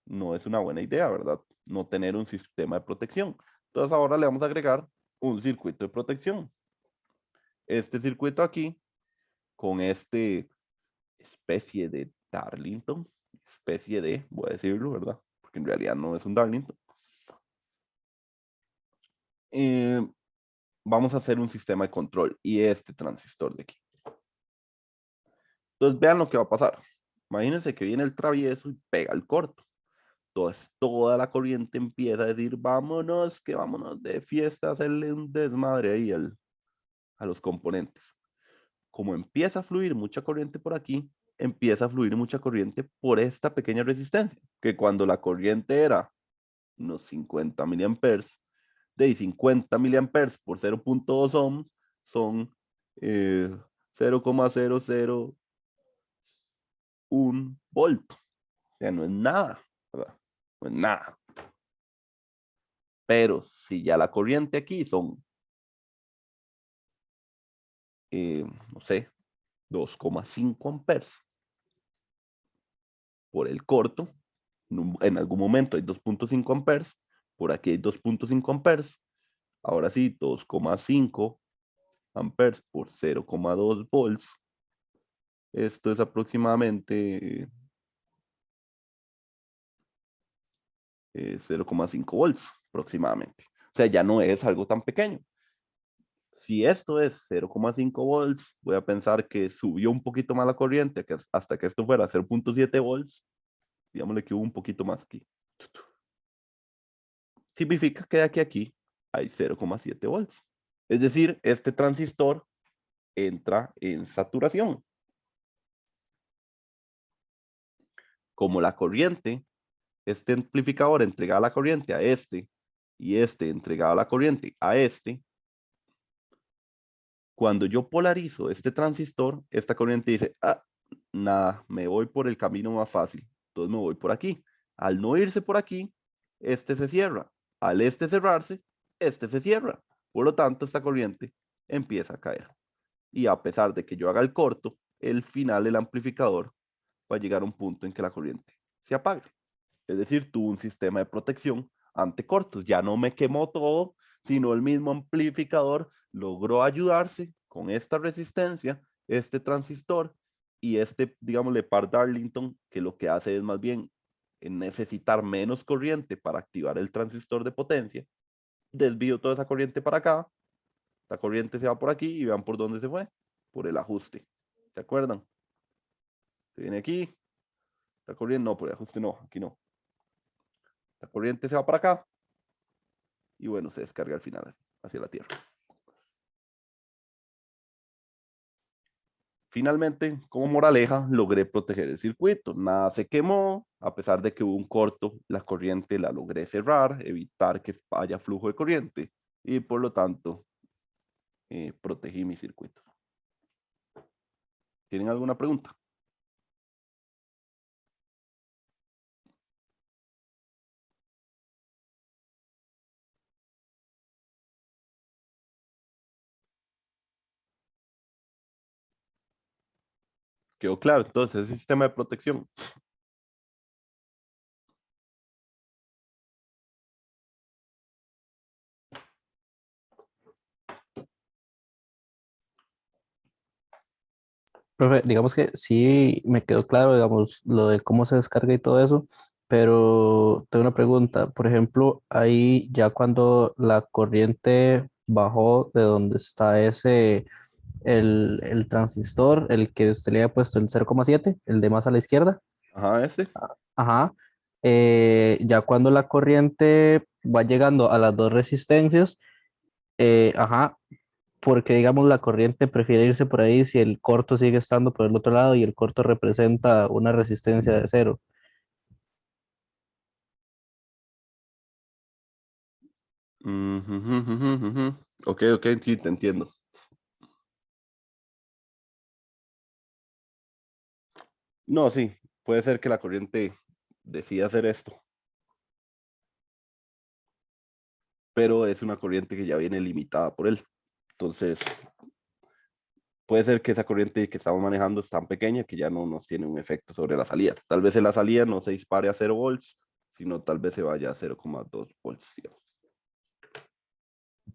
No es una buena idea, ¿verdad? No tener un sistema de protección. Entonces ahora le vamos a agregar un circuito de protección. Este circuito aquí, con este especie de Darlington, especie de, voy a decirlo, ¿verdad? Porque en realidad no es un Darlington. Eh, Vamos a hacer un sistema de control y este transistor de aquí. Entonces vean lo que va a pasar. Imagínense que viene el travieso y pega el corto. Entonces toda la corriente empieza a decir, vámonos, que vámonos de fiesta, hacerle un desmadre ahí a los componentes. Como empieza a fluir mucha corriente por aquí, empieza a fluir mucha corriente por esta pequeña resistencia, que cuando la corriente era unos 50 miliamperes, de 50 miliamperes por 0.2 ohms son 0,001 volt. O sea, no es nada, ¿verdad? No es nada. Pero si ya la corriente aquí son, no sé, 2,5 amperes por el corto, en algún momento hay 2.5 amperes, por aquí hay 2.5 amperes, ahora sí, 2,5 amperes por 0,2 volts, esto es aproximadamente 0,5 volts aproximadamente. O sea, ya no es algo tan pequeño. Si esto es 0,5 volts, voy a pensar que subió un poquito más la corriente hasta que esto fuera 0,7 volts. Digámosle que hubo un poquito más aquí. Significa que de aquí a aquí hay 0,7 volts. Es decir, este transistor entra en saturación. Como la corriente, este amplificador entregaba la corriente a este y este entregaba la corriente a este, cuando yo polarizo este transistor, esta corriente dice, ah, nada, me voy por el camino más fácil. Entonces me voy por aquí. Al no irse por aquí, este se cierra. Al este cerrarse, este se cierra. Por lo tanto, esta corriente empieza a caer. Y a pesar de que yo haga el corto, el final del amplificador va a llegar a un punto en que la corriente se apague. Es decir, tuvo un sistema de protección ante cortos. Ya no me quemó todo, sino el mismo amplificador logró ayudarse con esta resistencia, este transistor y este, digámosle, par Darlington, que lo que hace es más bien necesitar menos corriente para activar el transistor de potencia. Desvío toda esa corriente para acá, la corriente se va por aquí y vean por dónde se fue, por el ajuste. ¿Se acuerdan? Se viene aquí, la corriente, no, por el ajuste no, aquí no. La corriente se va para acá y bueno, se descarga al final hacia la Tierra. Finalmente, como moraleja, logré proteger el circuito. Nada se quemó, a pesar de que hubo un corto, la corriente la logré cerrar, evitar que haya flujo de corriente y por lo tanto protegí mi circuito. ¿Tienen alguna pregunta? ¿Quedó claro? Entonces, ese sistema de protección. Profe, digamos que sí me quedó claro, digamos, lo de cómo se descarga y todo eso, pero tengo una pregunta. Por ejemplo, ahí ya cuando la corriente bajó de donde está el transistor, el que usted le había puesto el 0,7, el de más a la izquierda, Ajá, ese. ajá, ya cuando la corriente va llegando a las dos resistencias, ajá, porque digamos la corriente prefiere irse por ahí si el corto sigue estando por el otro lado y el corto representa una resistencia de cero. Ok, ok, sí, te entiendo. No, sí, puede ser que la corriente decida hacer esto, pero es una corriente que ya viene limitada por él. Entonces, puede ser que esa corriente que estamos manejando es tan pequeña que ya no nos tiene un efecto sobre la salida. Tal vez en la salida no se dispare a 0 volts, sino tal vez se vaya a 0,2 volts, digamos.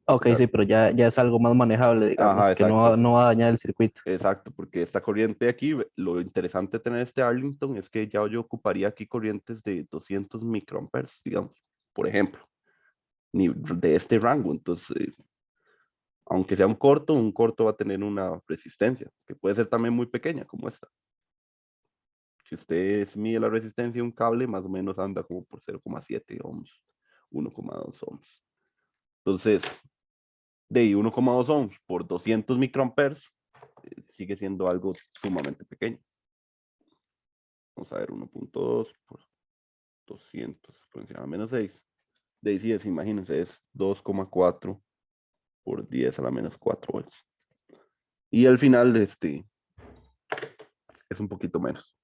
Ok, Esa- sí, pero ya es algo más manejable, Ajá, digamos, que exacto. no va a dañar el circuito. Exacto, porque esta corriente de aquí, lo interesante de tener este Arlington es que ya yo ocuparía aquí corrientes de 200 microamperes, digamos, por ejemplo, de este rango. Entonces, aunque sea un corto va a tener una resistencia, que puede ser también muy pequeña como esta. Si usted mide la resistencia de un cable, más o menos anda como por 0,7 ohms, 1,2 ohms. Entonces, de 1,2 ohms por 200 microamperes, sigue siendo algo sumamente pequeño. Vamos a ver, 1,2 por 200 por encima de menos 6. De ahí sí es, imagínense, es 2,4 por 10 a la menos 4 volts. Y al final, es un poquito menos.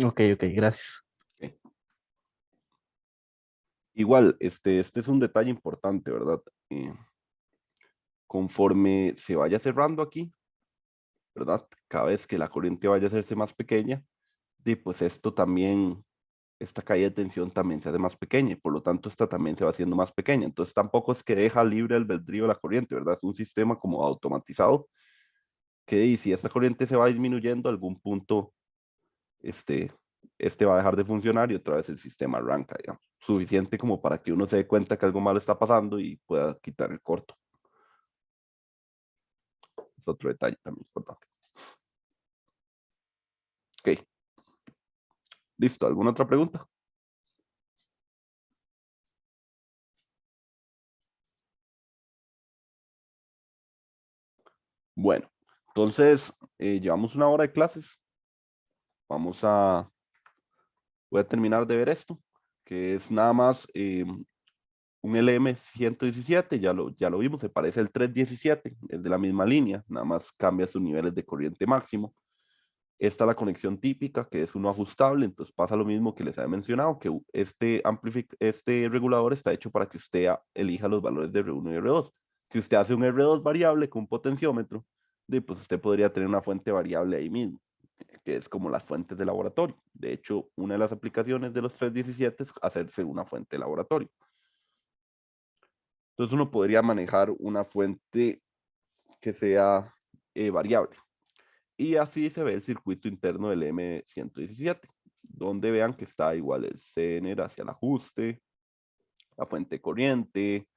Ok, ok, gracias. Okay. Igual, este es un detalle importante, ¿verdad? Conforme se vaya cerrando aquí, ¿verdad? Cada vez que la corriente vaya a hacerse más pequeña, pues esto también, esta caída de tensión también se hace más pequeña, y por lo tanto esta también se va haciendo más pequeña. Entonces tampoco es que deja libre el albedrío la corriente, ¿verdad? Es un sistema como automatizado que y si esta corriente se va disminuyendo, a algún punto este, este va a dejar de funcionar y otra vez el sistema arranca, digamos. Suficiente como para que uno se dé cuenta que algo malo está pasando y pueda quitar el corto. Es otro detalle también importante. Ok. Listo. ¿Alguna otra pregunta? Bueno, entonces llevamos una hora de clases. Voy a terminar de ver esto, que es nada más un LM117, ya lo vimos, se parece al 317, es de la misma línea, nada más cambia sus niveles de corriente máximo. Esta es la conexión típica, que es uno ajustable, entonces pasa lo mismo que les había mencionado, que este regulador está hecho para que usted elija los valores de R1 y R2. Si usted hace un R2 variable con un potenciómetro, pues usted podría tener una fuente variable ahí mismo, que es como las fuentes de laboratorio. De hecho, una de las aplicaciones de los 317 es hacerse una fuente de laboratorio. Entonces uno podría manejar una fuente que sea variable. Y así se ve el circuito interno del M117, donde vean que está igual el Zener hacia el ajuste, la fuente de corriente,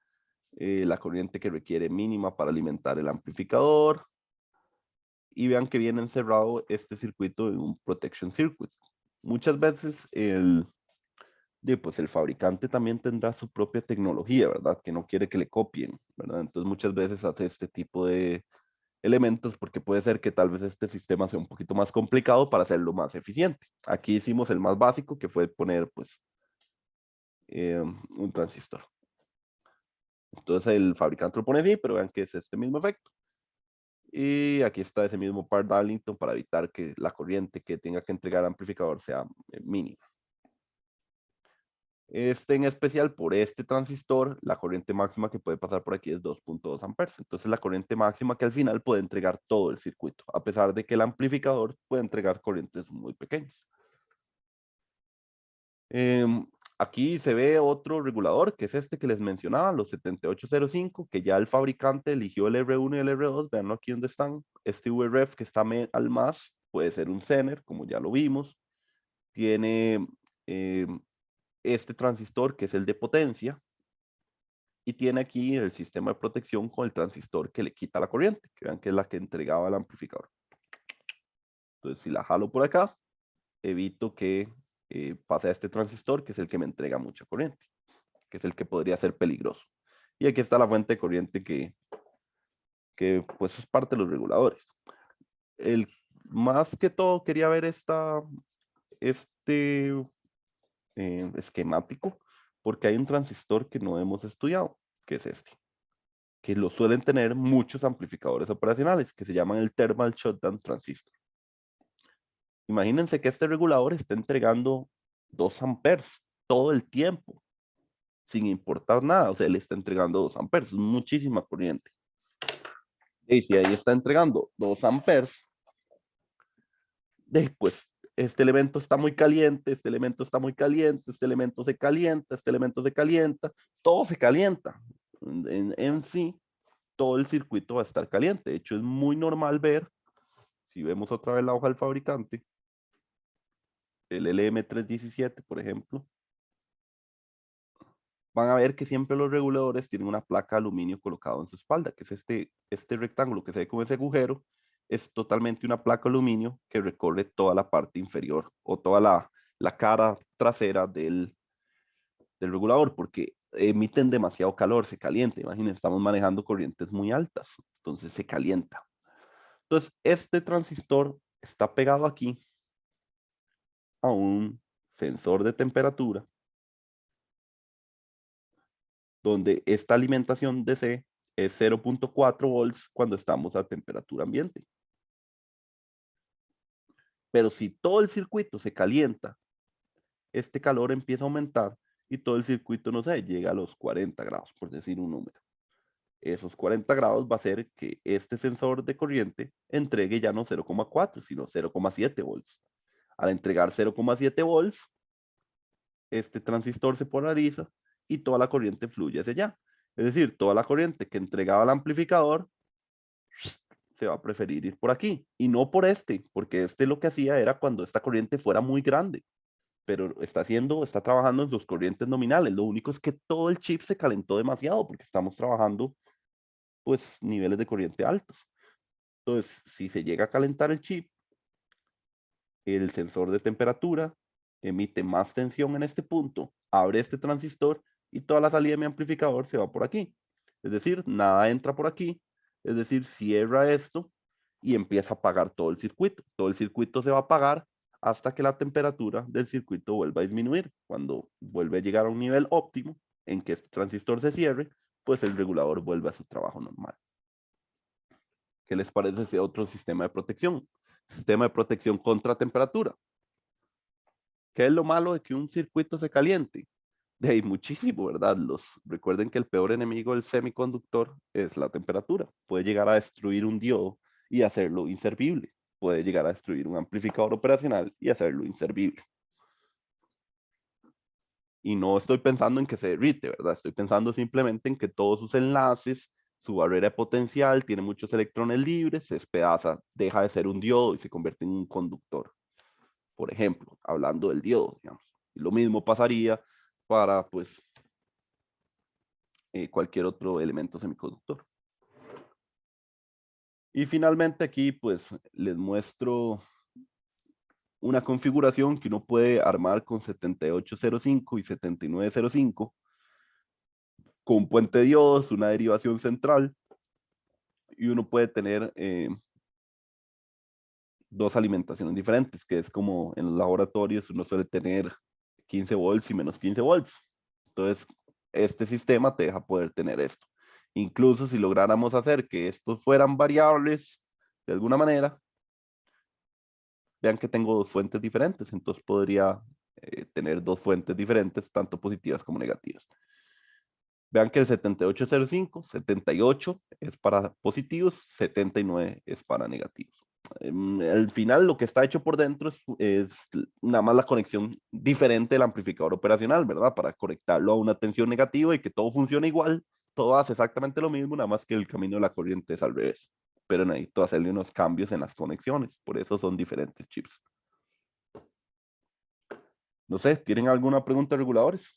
la corriente que requiere mínima para alimentar el amplificador, y vean que viene encerrado este circuito en un protection circuit. Muchas veces pues el fabricante también tendrá su propia tecnología, ¿verdad? Que no quiere que le copien, ¿verdad? Entonces muchas veces hace este tipo de elementos porque puede ser que tal vez este sistema sea un poquito más complicado para hacerlo más eficiente. Aquí hicimos el más básico, que fue poner pues un transistor. Entonces el fabricante lo pone así, pero vean que es este mismo efecto. Y aquí está ese mismo par Darlington para evitar que la corriente que tenga que entregar el amplificador sea mínima. En especial por este transistor, la corriente máxima que puede pasar por aquí es 2,2 amperes. Entonces la corriente máxima que al final puede entregar todo el circuito, a pesar de que el amplificador puede entregar corrientes muy pequeñas. Aquí se ve otro regulador, que es este que les mencionaba, los 7805, que ya el fabricante eligió el R1 y el R2. Veanlo aquí donde están. Este VRF que está al más puede ser un Zener, como ya lo vimos. Tiene este transistor que es el de potencia, y tiene aquí el sistema de protección con el transistor que le quita la corriente, que vean que es la que entregaba el amplificador. Entonces, si la jalo por acá, evito que pase a este transistor, que es el que me entrega mucha corriente, que es el que podría ser peligroso. Y aquí está la fuente de corriente que pues es parte de los reguladores. Más que todo quería ver este esquemático, porque hay un transistor que no hemos estudiado, que es este, que lo suelen tener muchos amplificadores operacionales, que se llaman el Thermal Shutdown Transistor. Imagínense que este regulador está entregando 2 amperes todo el tiempo, sin importar nada. O sea, él está entregando 2 amperes, es muchísima corriente. Y si ahí está entregando 2 amperes, pues este elemento está muy caliente, este elemento está muy caliente, este elemento se calienta, este elemento se calienta, todo se calienta. En sí, todo el circuito va a estar caliente. De hecho, es muy normal ver, si vemos otra vez la hoja del fabricante, el LM317, por ejemplo, van a ver que siempre los reguladores tienen una placa de aluminio colocado en su espalda, que es este rectángulo que se ve como ese agujero, es totalmente una placa de aluminio que recorre toda la parte inferior o toda la cara trasera del regulador, porque emiten demasiado calor, se calienta. Imagínense, estamos manejando corrientes muy altas, entonces se calienta. Entonces, este transistor está pegado aquí a un sensor de temperatura, donde esta alimentación DC es 0.4 volts cuando estamos a temperatura ambiente. Pero si todo el circuito se calienta, este calor empieza a aumentar y todo el circuito, no sé, llega a los 40 grados, por decir un número. Esos 40 grados va a hacer que este sensor de corriente entregue ya no 0.4, sino 0.7 volts. Al entregar 0.7 volts, este transistor se polariza y toda la corriente fluye hacia allá. Es decir, toda la corriente que entregaba el amplificador se va a preferir ir por aquí y no por este, porque este lo que hacía era cuando esta corriente fuera muy grande, pero está trabajando en sus corrientes nominales. Lo único es que todo el chip se calentó demasiado porque estamos trabajando pues niveles de corriente altos. Entonces, si se llega a calentar el chip, el sensor de temperatura emite más tensión en este punto, abre este transistor y toda la salida de mi amplificador se va por aquí. Es decir, nada entra por aquí, es decir, cierra esto y empieza a apagar todo el circuito. Todo el circuito se va a apagar hasta que la temperatura del circuito vuelva a disminuir. Cuando vuelve a llegar a un nivel óptimo en que este transistor se cierre, pues el regulador vuelve a su trabajo normal. ¿Qué les parece ese otro sistema de protección? Sistema de protección contra temperatura. ¿Qué es lo malo de que un circuito se caliente? De ahí muchísimo, ¿verdad? Recuerden que el peor enemigo del semiconductor es la temperatura. Puede llegar a destruir un diodo y hacerlo inservible. Puede llegar a destruir un amplificador operacional y hacerlo inservible. Y no estoy pensando en que se derrite, ¿verdad? Estoy pensando simplemente en que todos sus enlaces, su barrera de potencial, tiene muchos electrones libres, se despedaza, deja de ser un diodo y se convierte en un conductor. Por ejemplo, hablando del diodo, digamos. Y lo mismo pasaría para, pues, cualquier otro elemento semiconductor. Y finalmente aquí, pues, les muestro una configuración que uno puede armar con 7805 y 7905 con un puente de diodos, una derivación central, y uno puede tener dos alimentaciones diferentes, que es como en los laboratorios uno suele tener 15 volts y menos 15 volts. Entonces, este sistema te deja poder tener esto. Incluso si lográramos hacer que estos fueran variables de alguna manera, vean que tengo dos fuentes diferentes, entonces podría tener dos fuentes diferentes, tanto positivas como negativas. Vean que el 7805, 78 es para positivos, 79 es para negativos. Al final lo que está hecho por dentro es nada más la conexión diferente del amplificador operacional, ¿verdad? Para conectarlo a una tensión negativa y que todo funcione igual, todo hace exactamente lo mismo, nada más que el camino de la corriente es al revés. Pero necesito hacerle unos cambios en las conexiones, por eso son diferentes chips. No sé, ¿tienen alguna pregunta, reguladores?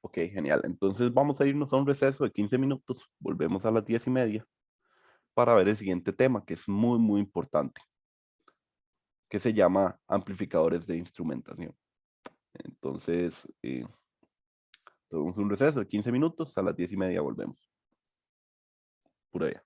Ok, genial. Entonces vamos a irnos a un receso de 15 minutos. Volvemos a las 10:30 para ver el siguiente tema, que es muy, muy importante, que se llama amplificadores de instrumentación. Entonces, tomamos un receso de 15 minutos. A las 10:30 volvemos. Por allá.